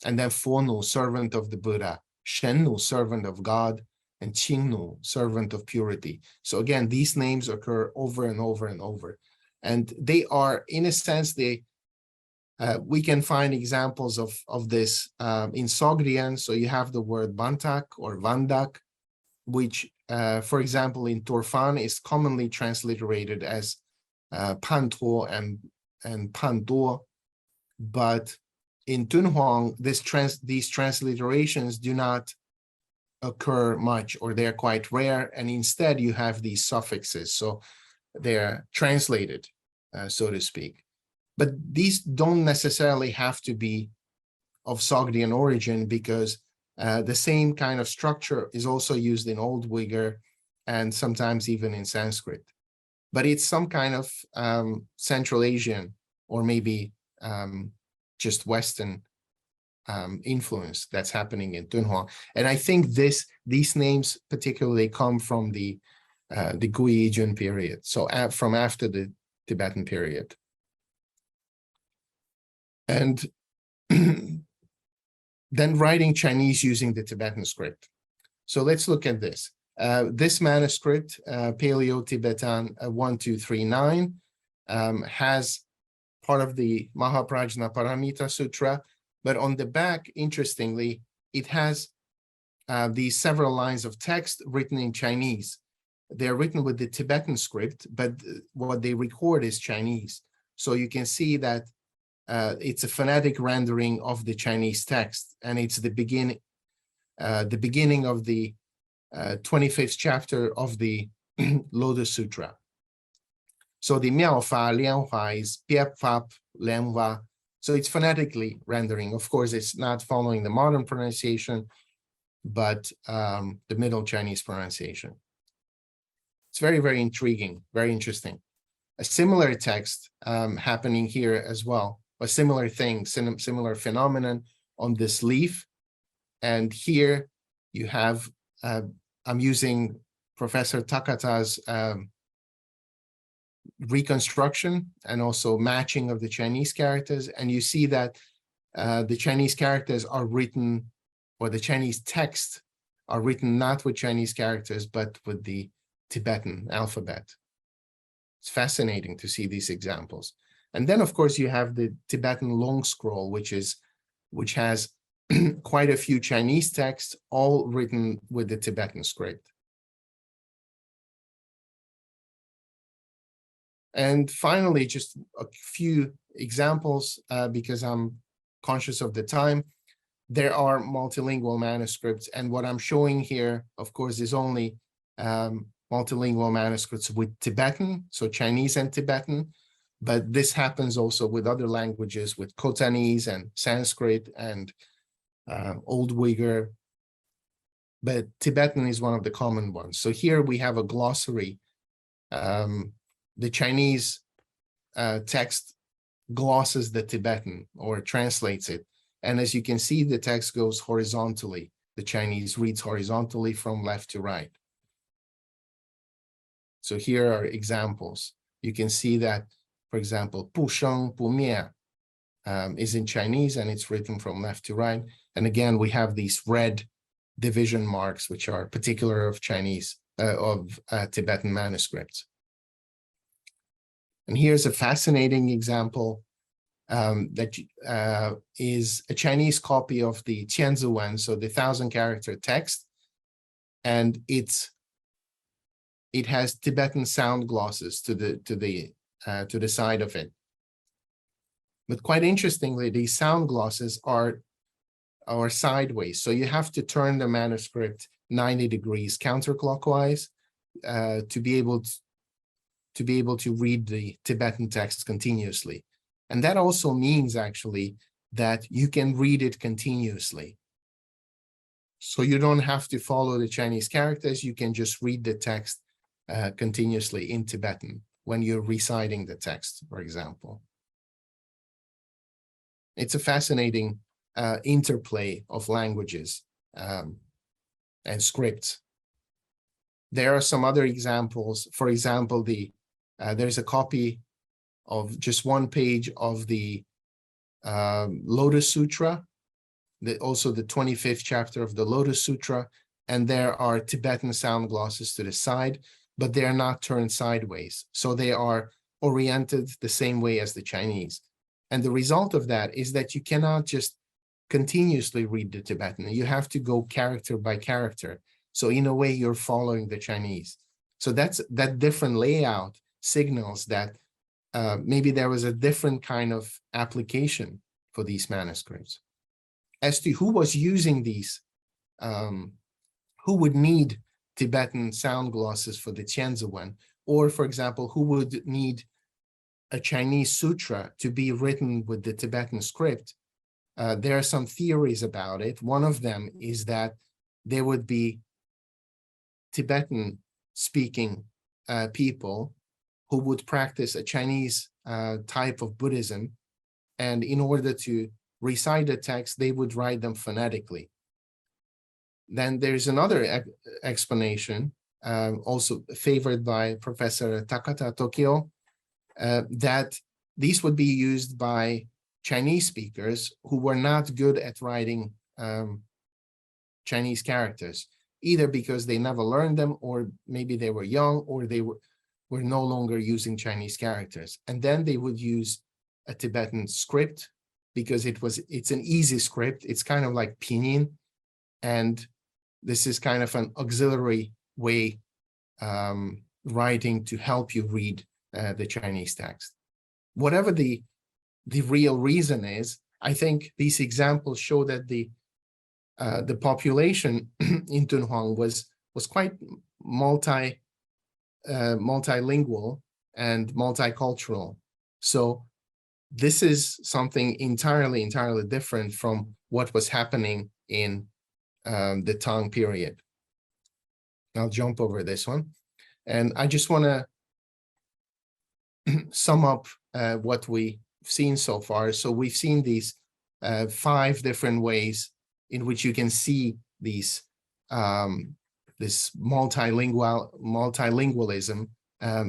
And then Fonu, servant of the Buddha, Shennu, servant of God, and Qingnu, servant of purity. So again, these names occur over and over and over. And they are, in a sense, we can find examples of this in Sogdian. So you have the word Bantak or Vandak, which, for example, in Turfan is commonly transliterated as Pantuo and Pantuo. But in Dunhuang, these transliterations do not occur much, or they're quite rare. And instead, you have these suffixes. So they're translated, so to speak. But these don't necessarily have to be of Sogdian origin, because the same kind of structure is also used in Old Uyghur and sometimes even in Sanskrit. But it's some kind of Central Asian or maybe just Western influence that's happening in Dunhuang. And I think these names particularly come from the Gui Yijun period, so from after the Tibetan period. And then writing Chinese using the Tibetan script. So let's look at this. This manuscript, Paleo-Tibetan 1239, has part of the Mahaprajna Paramita Sutra, but on the back, interestingly, it has these several lines of text written in Chinese. They're written with the Tibetan script, but what they record is Chinese. So you can see that it's a phonetic rendering of the Chinese text, and it's the beginning of the 25th chapter of the Lotus Sutra. So the Miao Fa Liang Hua is Piep Fap Liang Hua. So it's phonetically rendering. Of course, it's not following the modern pronunciation, but the Middle Chinese pronunciation. It's very, very intriguing, very interesting. A similar text happening here as well, a similar thing, similar phenomenon on this leaf. And here you have, I'm using Professor Takata's reconstruction and also matching of the Chinese characters. And you see that the Chinese characters are written, or the Chinese text are written not with Chinese characters, but with the Tibetan alphabet. It's fascinating to see these examples. And then, of course, you have the Tibetan long scroll, which has quite a few Chinese texts, all written with the Tibetan script. And finally, just a few examples, because I'm conscious of the time. There are multilingual manuscripts, and what I'm showing here, of course, is only multilingual manuscripts with Tibetan, so Chinese and Tibetan, but this happens also with other languages, with Khotanese and Sanskrit and Old Uyghur, but Tibetan is one of the common ones. So here we have a glossary. The Chinese text glosses the Tibetan or translates it. And as you can see, the text goes horizontally. The Chinese reads horizontally from left to right. So here are examples. You can see that, for example, 不生不灭 is in Chinese, and it's written from left to right. And again, we have these red division marks, which are particular of Chinese, Tibetan manuscripts. And here's a fascinating example that is a Chinese copy of the Qianziwen, so the 1,000-character text, and it has Tibetan sound glosses to the side of it. But quite interestingly, these sound glosses are sideways, so you have to turn the manuscript 90 degrees counterclockwise to be able to read the Tibetan text continuously. And that also means actually that you can read it continuously. So you don't have to follow the Chinese characters, you can just read the text continuously in Tibetan when you're reciting the text, for example. It's a fascinating interplay of languages and scripts. There are some other examples. For example, there's a copy of just one page of the Lotus Sutra, also the 25th chapter of the Lotus Sutra, and there are Tibetan sound glosses to the side, but they are not turned sideways. So they are oriented the same way as the Chinese. And the result of that is that you cannot just continuously read the Tibetan. You have to go character by character. So in a way, you're following the Chinese. So that different layout signals that maybe there was a different kind of application for these manuscripts. As to who was using these, who would need Tibetan sound glosses for the Tianziwen, or for example, who would need a Chinese sutra to be written with the Tibetan script, there are some theories about it. One of them is that there would be Tibetan speaking people who would practice a Chinese type of Buddhism. And in order to recite the text, they would write them phonetically. Then there's another explanation, also favored by Professor Takata Tokyo, that these would be used by Chinese speakers who were not good at writing Chinese characters, either because they never learned them, or maybe they were young, or they were no longer using Chinese characters. And then they would use a Tibetan script because it's an easy script. It's kind of like pinyin. And this is kind of an auxiliary way writing to help you read the Chinese text. Whatever the real reason is, I think these examples show that the population in Dunhuang was quite multilingual and multicultural. So this is something entirely different from what was happening in the Tang period. I'll jump over this one. And I just want to sum up what we've seen so far. So we've seen these 5 different ways in which you can see these this multilingualism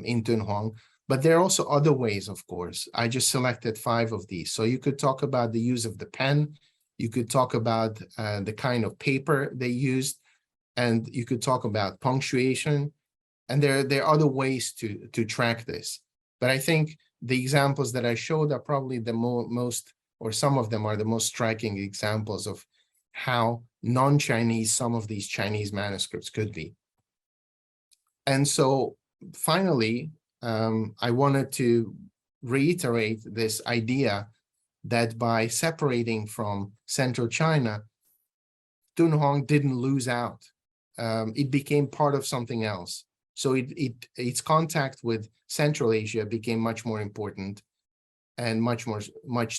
in Dunhuang. But there are also other ways, of course. I just selected 5 of these. So you could talk about the use of the pen. You could talk about the kind of paper they used, and you could talk about punctuation. And there are other ways to track this. But I think the examples that I showed are probably the most, or some of them are the most striking examples of how non-Chinese some of these Chinese manuscripts could be. And so finally, I wanted to reiterate this idea that by separating from Central China, Dunhuang didn't lose out. It became part of something else. So its contact with Central Asia became much more important and much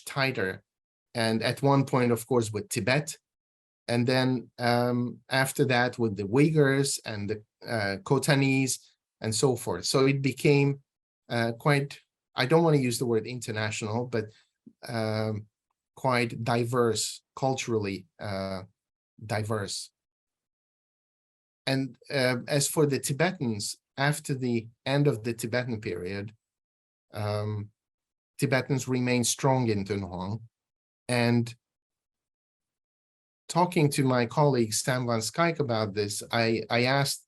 tighter. And at one point, of course, with Tibet, and then after that with the Uyghurs and the Khotanese and so forth. So it became quite, I don't want to use the word international, but quite diverse, culturally diverse. And as for the Tibetans, after the end of the Tibetan period, Tibetans remained strong in Dunhuang. And talking to my colleague Stan van Schaik about this, I asked,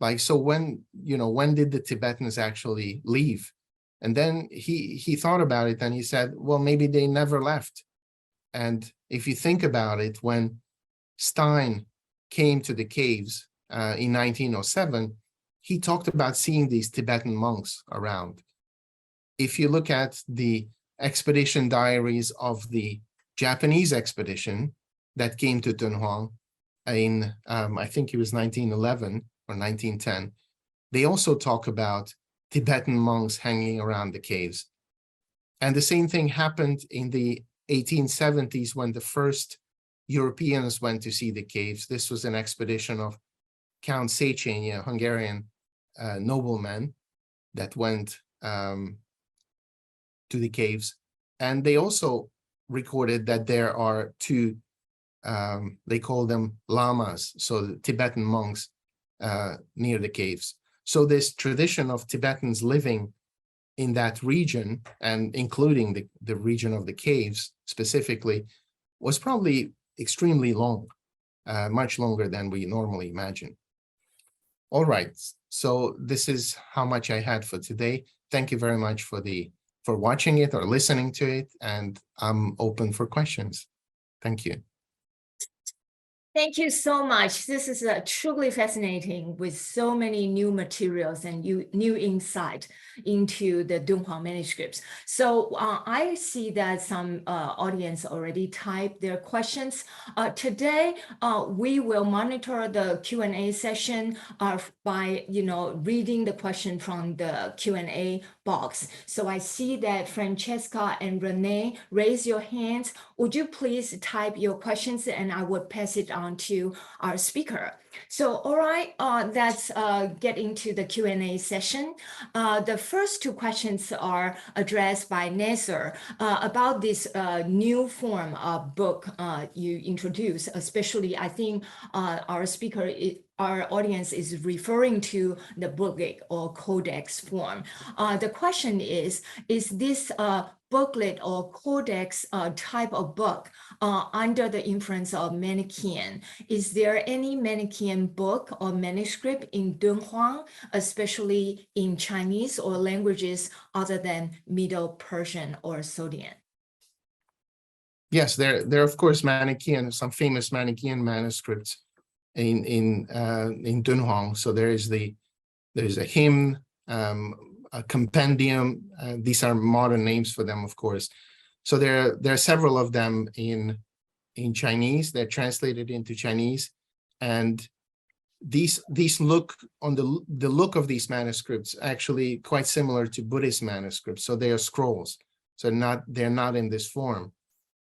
like, so when did the Tibetans actually leave? And then he thought about it and he said, well, maybe they never left. And if you think about it, when Stein came to the caves in 1907, he talked about seeing these Tibetan monks around. If you look at the expedition diaries of the Japanese expedition that came to Dunhuang in, I think it was 1911 or 1910, they also talk about Tibetan monks hanging around the caves. And the same thing happened in the 1870s when the first Europeans went to see the caves. This was an expedition of Count Széchenyi, a Hungarian nobleman that went to the caves. And they also recorded that there are 2, they call them lamas, so the Tibetan monks near the caves. So this tradition of Tibetans living in that region, and including the region of the caves specifically, was probably extremely long, much longer than we normally imagine. All right, so this is how much I had for today. thank you very much for watching it or listening to it, and I'm open for questions. Thank you.
Thank you so much. This is truly fascinating with so many new materials and new insight into the Dunhuang manuscripts. So I see that some audience already typed their questions. Today, we will monitor the Q&A session by reading the question from the Q&A box. So I see that Francesca and Renee raise your hands. Would you please type your questions and I would pass it on to our speaker. So, all right, let's get into the Q&A session. The first two questions are addressed by Nasser about this new form of book you introduced, especially I think our audience is referring to the booklet or codex form. The question is this booklet or codex type of book under the influence of Manichaean? Is there any Manichaean book or manuscript in Dunhuang, especially in Chinese or languages other than Middle Persian or Sogdian?
Yes, there are of course Manichaean, some famous Manichaean manuscripts in Dunhuang. So there's a hymn, a compendium. These are modern names for them, of course. So there are several of them in Chinese. They're translated into Chinese, and these look on the look of these manuscripts actually quite similar to Buddhist manuscripts. So they are scrolls. So they're not in this form.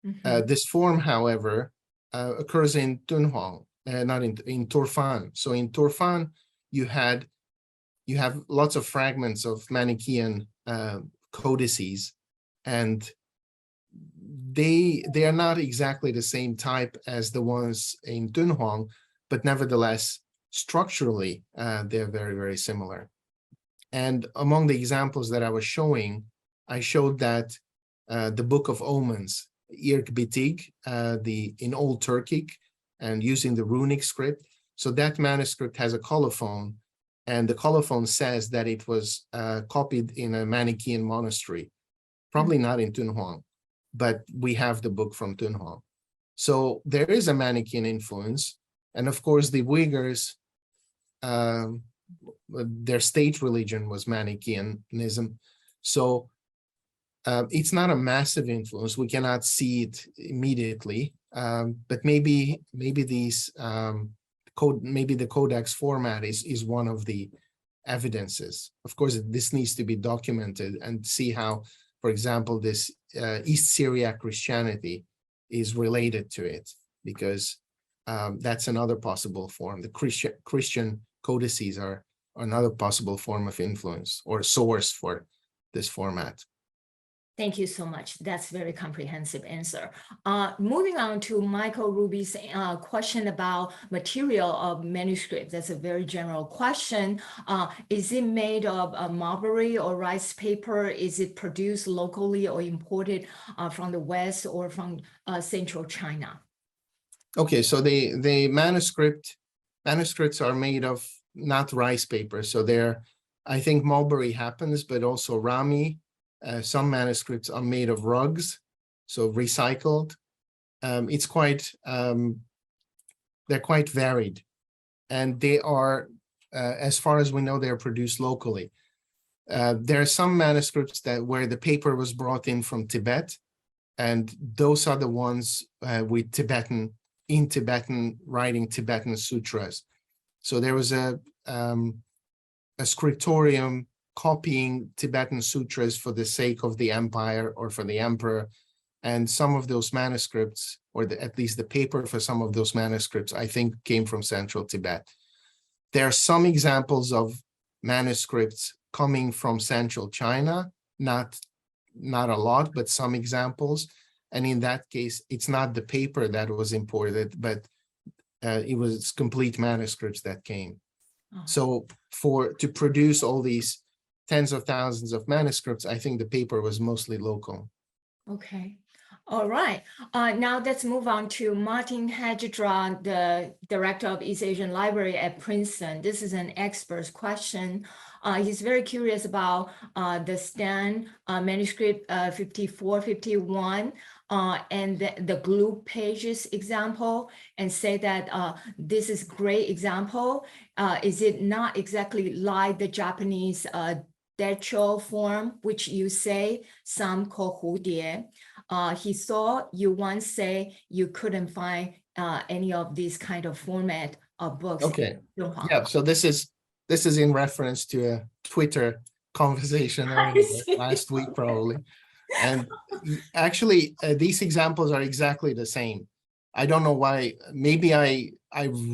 Mm-hmm.
This form, however, occurs in Dunhuang, not in Turfan. So in Turfan, you have lots of fragments of Manichaean codices, and they are not exactly the same type as the ones in Dunhuang, but nevertheless, structurally, they're very, very similar. And among the examples that I was showing, I showed that the Book of Omens, Irk Bitig, in Old Turkic, and using the runic script. So that manuscript has a colophon, and the colophon says that it was copied in a Manichaean monastery, probably not in Dunhuang, but we have the book from Dunhuang. So there is a Manichaean influence. And of course, the Uyghurs, their state religion was Manichaeanism. So it's not a massive influence. We cannot see it immediately, but maybe these maybe the codex format is one of the evidences. Of course, this needs to be documented and see how, for example, this East Syriac Christianity is related to it, because that's another possible form. The Christian codices are another possible form of influence or source for this format.
Thank you so much. That's a very comprehensive answer. Moving on to Michael Ruby's question about material of manuscript. That's a very general question. Is it made of mulberry or rice paper? Is it produced locally or imported from the West or from Central China?
Okay, so the manuscripts are made of not rice paper. So I think mulberry happens, but also rami. Some manuscripts are made of rugs, so recycled. It's quite, they're quite varied, and they are, as far as we know, they're produced locally. There are some manuscripts where the paper was brought in from Tibet, and those are the ones with Tibetan writing Tibetan sutras. So there was a scriptorium copying Tibetan sutras for the sake of the empire or for the emperor. And some of those manuscripts, or at least the paper for some of those manuscripts, I think came from central Tibet. There are some examples of manuscripts coming from central China, not a lot, but some examples. And in that case, it's not the paper that was imported, but it was complete manuscripts that came. Oh. So to produce all these tens of thousands of manuscripts, I think the paper was mostly local.
Okay. All right. Now let's move on to Martin Hagedra, the director of East Asian Library at Princeton. This is an expert's question. He's very curious about the Stan manuscript 5451 and the glue pages example, and say that this is great example. Is it not exactly like the Japanese Decho form, which you say some call 蝴蝶? He saw you once say you couldn't find any of these kind of format of books.
Okay.
in Dunhuang.
Yeah, so this is in reference to a Twitter conversation last week probably. And actually, these examples are exactly the same. I don't know why. Maybe I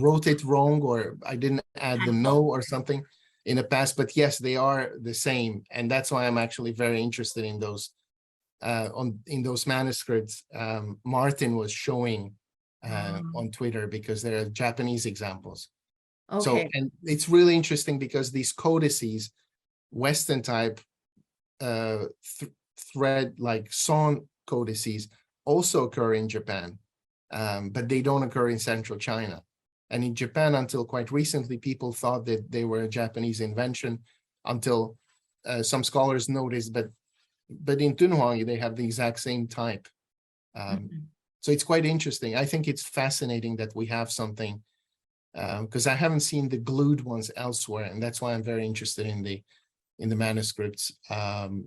wrote it wrong, or I didn't add the no or something in the past. But yes, they are the same, and that's why I'm actually very interested in those in those manuscripts Martin was showing on Twitter, because they're Japanese examples.
Okay.
So, and it's really interesting because these codices, Western type thread like song codices, also occur in Japan, but they don't occur in central China. And in Japan, until quite recently, people thought that they were a Japanese invention, until some scholars noticed, but in Dunhuang, they have the exact same type. So it's quite interesting. I think it's fascinating that we have something, because I haven't seen the glued ones elsewhere, and that's why I'm very interested in the manuscripts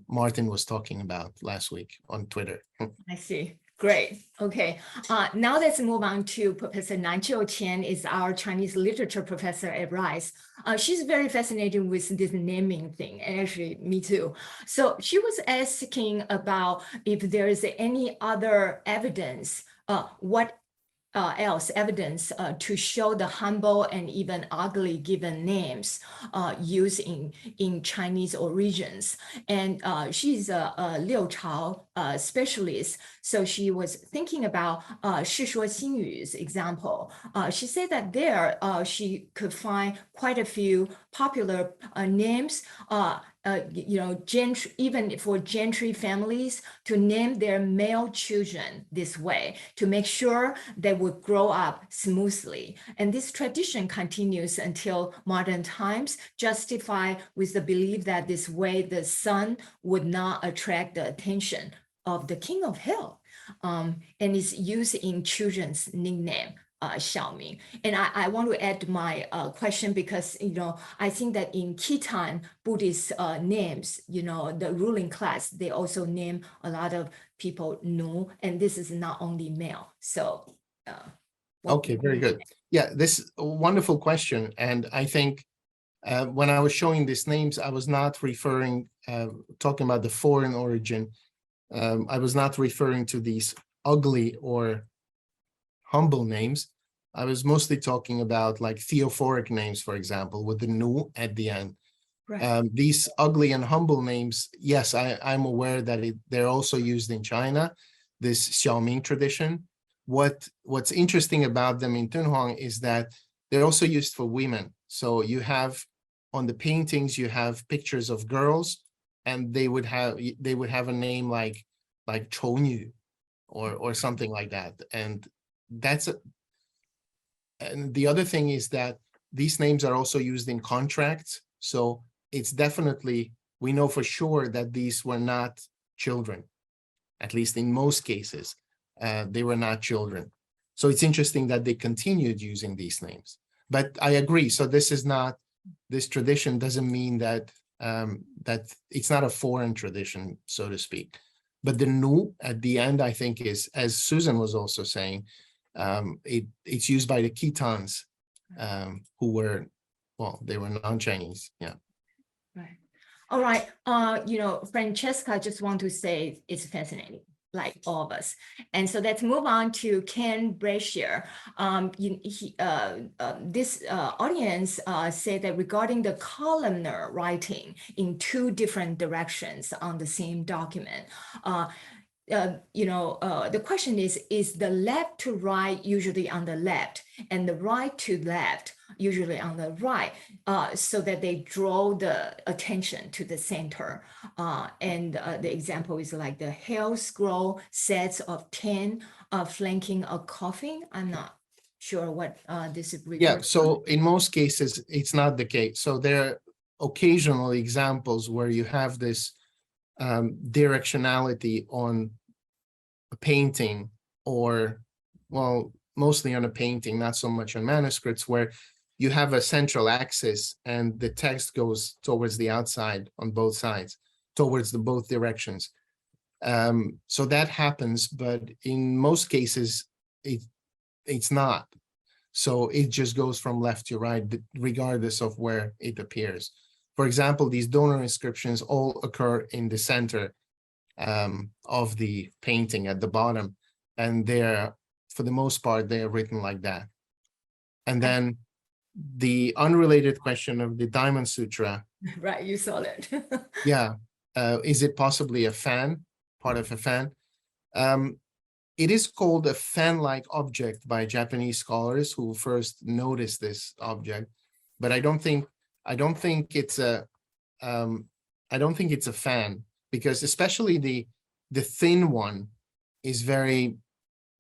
Martin was talking about last week on Twitter.
I see. Great. Okay. Now let's move on to Professor Nanqiu Qian, is our Chinese literature professor at Rice. She's very fascinated with this naming thing, and actually me too. So she was asking about if there is any other evidence, what else evidence to show the humble and even ugly given names used in Chinese origins. And she's a Liu Chao specialist. So she was thinking about Shih-shan Susan example. She said that there she could find quite a few popular names, gentry, even for gentry families, to name their male children this way to make sure they would grow up smoothly. And this tradition continues until modern times, justified with the belief that this way the son would not attract the attention of the king of hell, and is used in children's nickname. Xiaoming. And I want to add my question, because I think that in Khitan Buddhist names, the ruling class, they also name a lot of people Nu, and this is not only male. So
okay, very good. Yeah, this is a wonderful question. And I think when I was showing these names, I was not referring, talking about the foreign origin. I was not referring to these ugly or humble names. I was mostly talking about like theophoric names, for example, with the Nu at the end. Right. These ugly and humble names, yes, I'm aware that they're also used in China, this Xiaoming tradition. What's interesting about them in Dunhuang is that they're also used for women. So you have, on the paintings, you have pictures of girls, and they would have a name like Chou Nu or something like that. And and the other thing is that these names are also used in contracts. So it's definitely, we know for sure that these were not children, at least in most cases, they were not children. So it's interesting that they continued using these names. But I agree. So this tradition doesn't mean that that it's not a foreign tradition, so to speak. But the Nu at the end, I think, is, as Susan was also saying, it's used by the Khitans, who were, well, they were non-Chinese. Yeah.
Right. All right. Francesca just want to say it's fascinating, like all of us. And so let's move on to Ken Brashear. This audience said that regarding the columnar writing in two different directions on the same document, the question is the left to right usually on the left and the right to left usually on the right, so that they draw the attention to the center. And the example is like the hail scroll sets of 10 flanking a coffin. I'm not sure what this is referred
Yeah,
to.
so in most cases, it's not the case. So there are occasional examples where you have this directionality on a painting, or, well, mostly on a painting, not so much on manuscripts, where you have a central axis and the text goes towards the outside on both sides, towards the both directions. So that happens, but in most cases, it's not. So it just goes from left to right, regardless of where it appears. For example, these donor inscriptions all occur in the center of the painting at the bottom, and they're, for the most part, they're written like that. And then the unrelated question of the Diamond Sutra.
Right, you saw that.
Yeah, is it possibly a fan, part of a fan? It is called a fan-like object by Japanese scholars who first noticed this object, but I don't think it's a fan, because especially the thin one is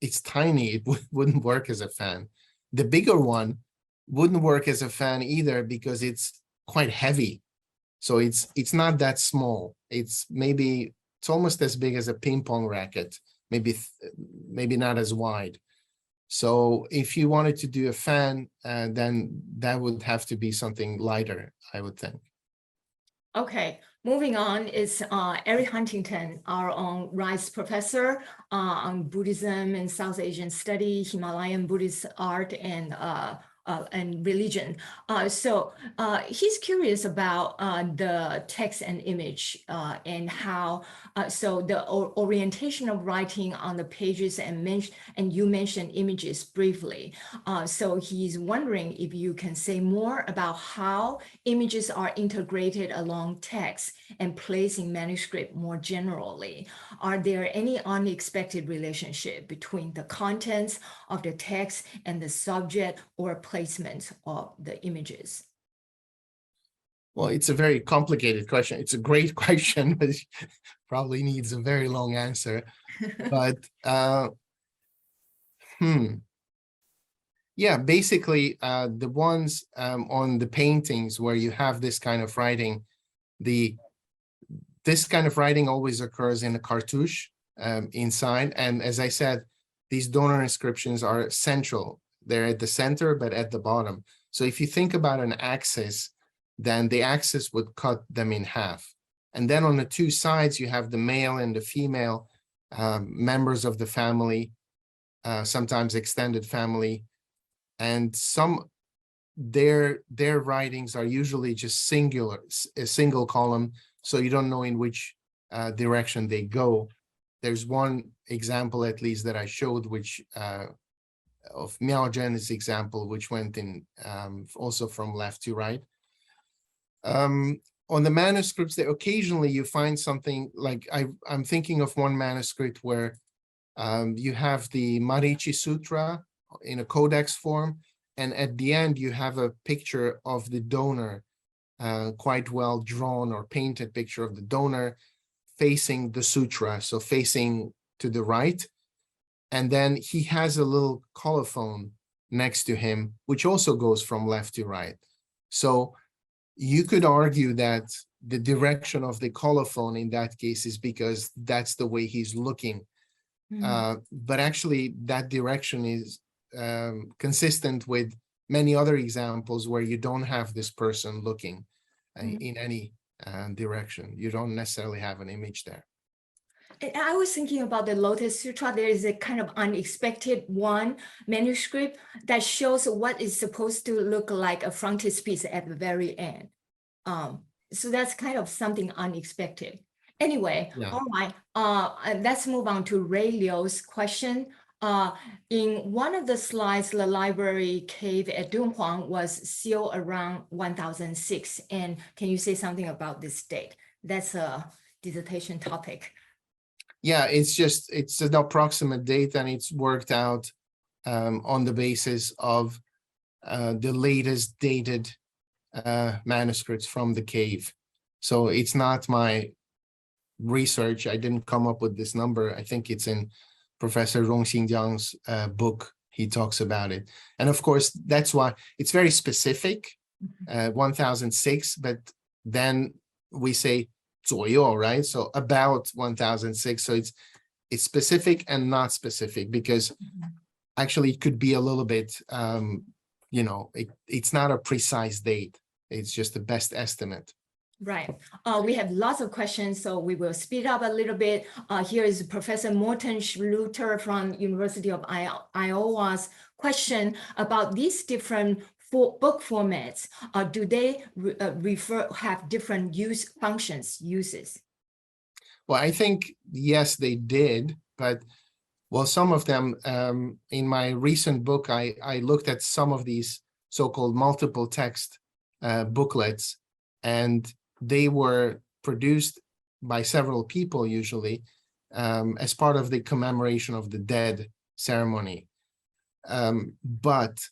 it's tiny. It wouldn't work as a fan. The bigger one wouldn't work as a fan either, because it's quite heavy. So it's not that small. It's almost as big as a ping pong racket. Maybe not as wide. So if you wanted to do a fan, then that would have to be something lighter, I would think.
Okay, moving on is Eric Huntington, our own Rice professor on Buddhism and South Asian study, Himalayan Buddhist art, and religion. So he's curious about the text and image and how, so the orientation of writing on the pages, and you mentioned images briefly. So he's wondering if you can say more about how images are integrated along text and placed in manuscript more generally. Are there any unexpected relationship between the contents of the text and the subject or placement of the images?
Well, it's a very complicated question. It's a great question, but it probably needs a very long answer. But yeah, basically the ones on the paintings where you have this kind of writing, this kind of writing always occurs in a cartouche inside. And as I said, these donor inscriptions are central. They're at the center, but at the bottom. So if you think about an axis, then the axis would cut them in half. And then on the two sides, you have the male and the female members of the family, sometimes extended family. And their writings are usually just a single column, so you don't know in which direction they go. There's one example, at least, that I showed, which of Miao Zhen's example, which went in also from left to right. On the manuscripts, there occasionally you find something like, I'm thinking of one manuscript where you have the Marichi Sutra in a codex form, and at the end you have a picture of the donor, quite well drawn or painted picture of the donor facing the sutra, so facing to the right. And then he has a little colophon next to him, which also goes from left to right. So you could argue that the direction of the colophon in that case is because that's the way he's looking. But actually that direction is consistent with many other examples where you don't have this person looking in any direction. You don't necessarily have an image there.
I was thinking about the Lotus Sutra. There is a kind of unexpected one manuscript that shows what is supposed to look like a frontispiece at the very end. So that's kind of something unexpected. Anyway,
Yeah.
All right, let's move on to Ray Liu's question. In one of the slides, the library cave at Dunhuang was sealed around 1006. And can you say something about this date? That's a dissertation topic.
Yeah, it's an approximate date, and it's worked out on the basis of the latest dated manuscripts from the cave. So it's not my research. I didn't come up with this number. I think it's in Professor Rong Xingjiang's book. He talks about it. And of course, that's why it's very specific, 1006, but then we say 左右, right? So about 1006. So it's specific and not specific, because actually it could be a little bit, you know, it's not a precise date. It's just the best estimate.
Right. We have lots of questions, so we will speed up a little bit. Here is Professor Morten Schluter from University of Iowa's question about these different book formats. Do they have different uses?
Well, I think, yes, they did, but well, some of them, in my recent book, I looked at some of these so-called multiple text booklets, and they were produced by several people usually as part of the commemoration of the dead ceremony. But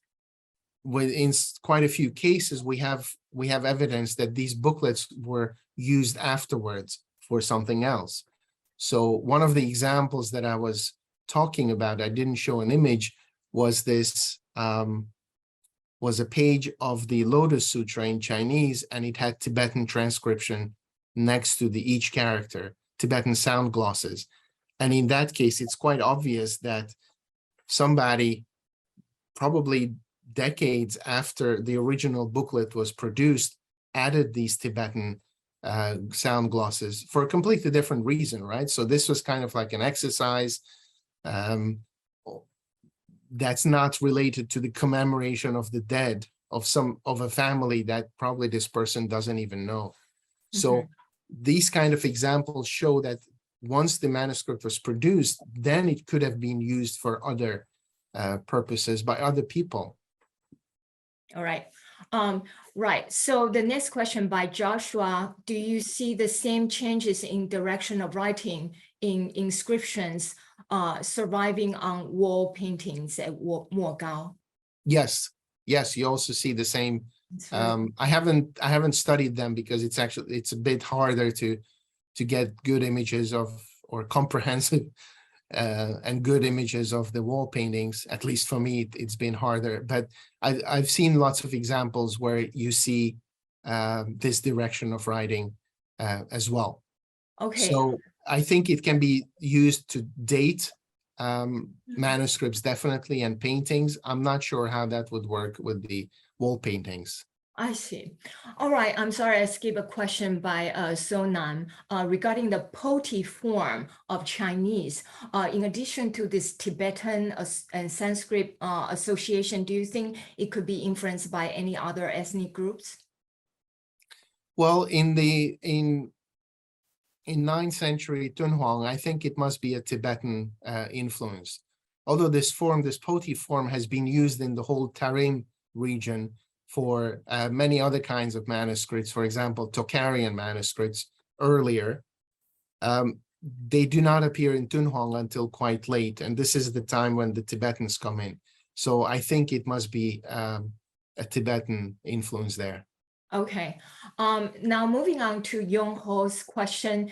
in quite a few cases, we have evidence that these booklets were used afterwards for something else. So one of the examples that I was talking about, I didn't show an image, was this was a page of the Lotus Sutra in Chinese, and it had Tibetan transcription next to each character, Tibetan sound glosses. And in that case, it's quite obvious that somebody, probably decades after the original booklet was produced, added these Tibetan sound glosses for a completely different reason, right? So this was kind of like an exercise that's not related to the commemoration of the dead of a family that probably this person doesn't even know. So these kind of examples show that once the manuscript was produced, then it could have been used for other purposes by other people.
All right. Right. So the next question by Joshua: do you see the same changes in direction of writing in inscriptions surviving on wall paintings at Mogao?
Yes. Yes, you also see the same. I haven't studied them because it's a bit harder to get good images of, or comprehensive and good images of the wall paintings. At least for me, it's been harder, but I've seen lots of examples where you see this direction of writing as well.
Okay.
So I think it can be used to date manuscripts, definitely, and paintings. I'm not sure how that would work with the wall paintings.
I see. All right. I'm sorry, I skipped a question by Sonan regarding the Poti form of Chinese. In addition to this Tibetan and Sanskrit association, do you think it could be influenced by any other ethnic groups?
Well, in 9th century Dunhuang, I think it must be a Tibetan influence. Although this Poti form has been used in the whole Tarim region for many other kinds of manuscripts, for example, Tocharian manuscripts earlier. They do not appear in Dunhuang until quite late, and this is the time when the Tibetans come in. So I think it must be a Tibetan influence there.
Okay. Now moving on to Yong Ho's question,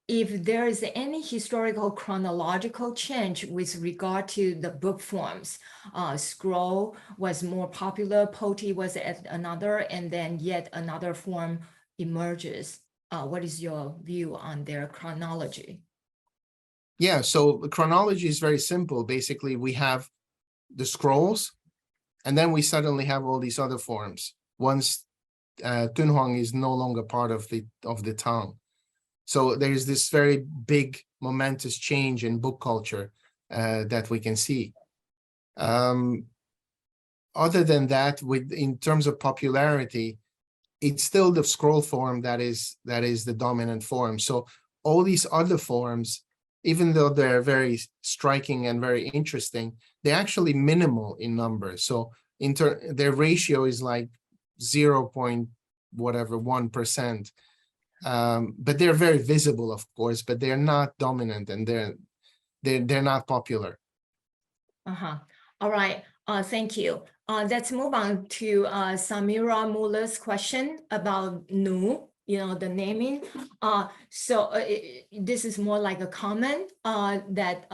if there is any historical chronological change with regard to the book forms. Scroll was more popular, Poti was at another, and then yet another form emerges. What is your view on their chronology?
Yeah, so the chronology is very simple. Basically, we have the scrolls, and then we suddenly have all these other forms once Dunhuang is no longer part of the town. So there's this very big momentous change in book culture that we can see. Other than that, in terms of popularity, it's still the scroll form that is the dominant form. So all these other forms, even though they're very striking and very interesting, they're actually minimal in number. So their ratio is like 0.1%. But they're very visible, of course, but they're not dominant, and they're not popular.
All right. Thank you. Let's move on to Samira Muller's question about Nu, the naming. This is more like a comment that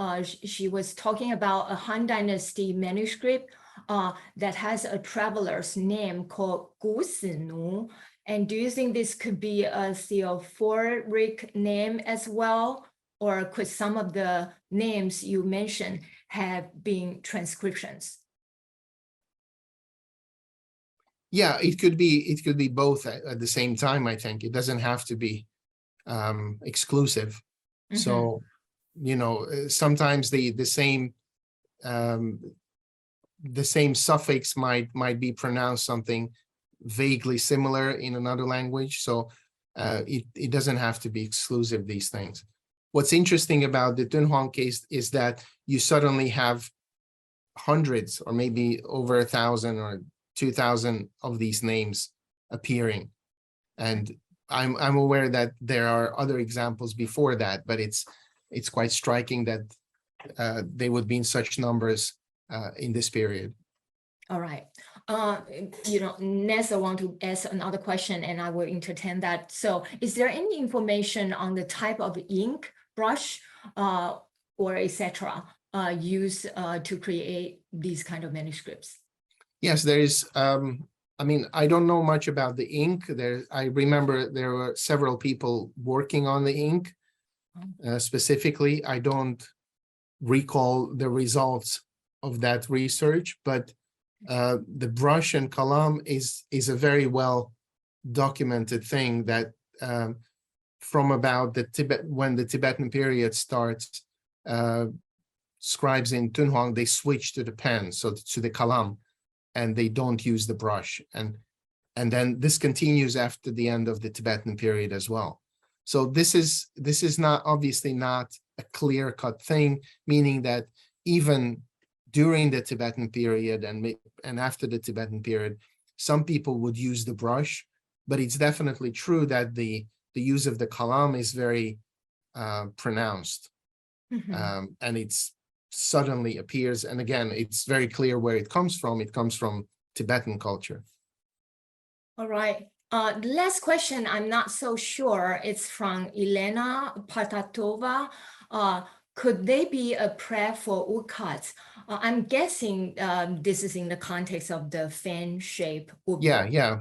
she was talking about a Han Dynasty manuscript that has a traveler's name called Gu Si Nu. And do you think this could be a theophoric name as well? Or could some of the names you mentioned have been transcriptions?
Yeah, it could be both at the same time. I think it doesn't have to be exclusive. So, sometimes the same suffix might be pronounced something vaguely similar in another language. So it doesn't have to be exclusive, these things. What's interesting about the Dunhuang case is that you suddenly have hundreds or maybe over 1,000 or 2,000 of these names appearing. And I'm aware that there are other examples before that, but it's quite striking that they would be in such numbers in this period.
All right. Next I want to ask another question and I will entertain that. So is there any information on the type of ink, brush, or etc. Used to create these kind of manuscripts?
Yes, there is. I don't know much about the ink. I remember there were several people working on the ink. Specifically, I don't recall the results of that research, but the brush and kalam is a very well documented thing that from about when the Tibetan period starts, scribes in Dunhuang, they switch to the pen, so to the kalam, and they don't use the brush. And then this continues after the end of the Tibetan period as well. So this is not obviously not a clear-cut thing, meaning that even during the Tibetan period and after the Tibetan period, some people would use the brush, but it's definitely true that the use of the kalam is very pronounced, and it's suddenly appears. And again, it's very clear where it comes from. It comes from Tibetan culture. All
right. The last question, I'm not so sure. It's from Elena Patatova. Could they be a prep for woodcuts? I'm guessing this is in the context of the fan shape.
Yeah.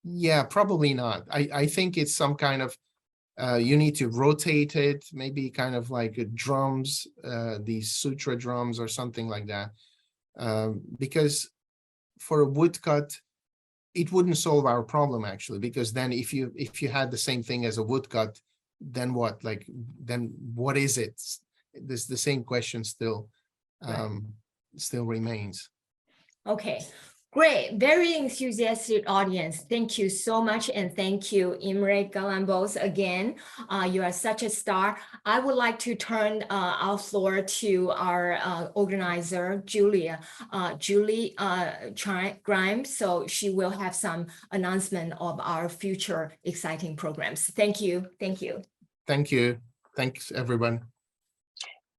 Yeah, probably not. I think it's some kind of, you need to rotate it, maybe kind of like drums, these sutra drums or something like that. Because for a woodcut, it wouldn't solve our problem actually, because then if you had the same thing as a woodcut, then what? Then what is it? The same question still remains.
Okay. Great, very enthusiastic audience. Thank you so much. And thank you, Imre Galambos, again. You are such a star. I would like to turn our floor to our organizer, Julie Grimes. So she will have some announcement of our future exciting programs. Thank you. Thank you.
Thank you. Thanks, everyone.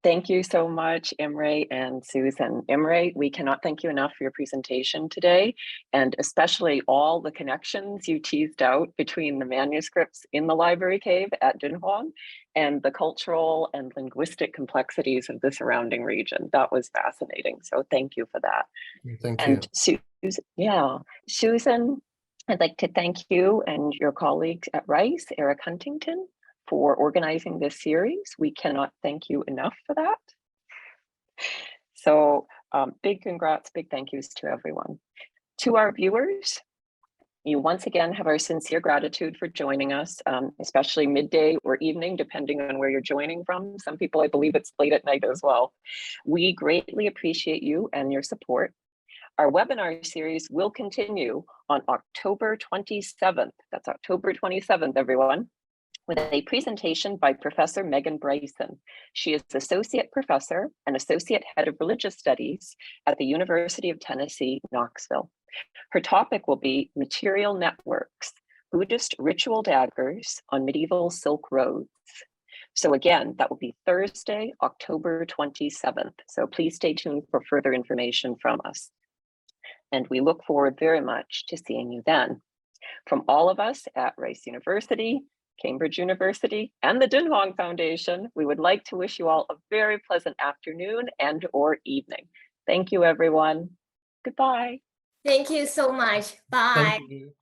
Thank you so much, Imre and Susan. Imre, we cannot thank you enough for your presentation today, and especially all the connections you teased out between the manuscripts in the library cave at Dunhuang and the cultural and linguistic complexities of the surrounding region. That was fascinating. So thank you for that.
Thank you.
And Susan, I'd like to thank you and your colleagues at Rice, Eric Huntington, for organizing this series. We cannot thank you enough for that. So big congrats, big thank yous to everyone. To our viewers, you once again have our sincere gratitude for joining us, especially midday or evening, depending on where you're joining from. Some people, I believe it's late at night as well. We greatly appreciate you and your support. Our webinar series will continue on October 27th. That's October 27th, everyone, with a presentation by Professor Megan Bryson. She is Associate Professor and Associate Head of Religious Studies at the University of Tennessee, Knoxville. Her topic will be Material Networks, Buddhist Ritual Daggers on Medieval Silk Roads. So again, that will be Thursday, October 27th. So please stay tuned for further information from us. And we look forward very much to seeing you then. From all of us at Rice University, Cambridge University, and the Dunhuang Foundation, we would like to wish you all a very pleasant afternoon and or evening. Thank you, everyone. Goodbye.
Thank you so much. Bye.
Thank you.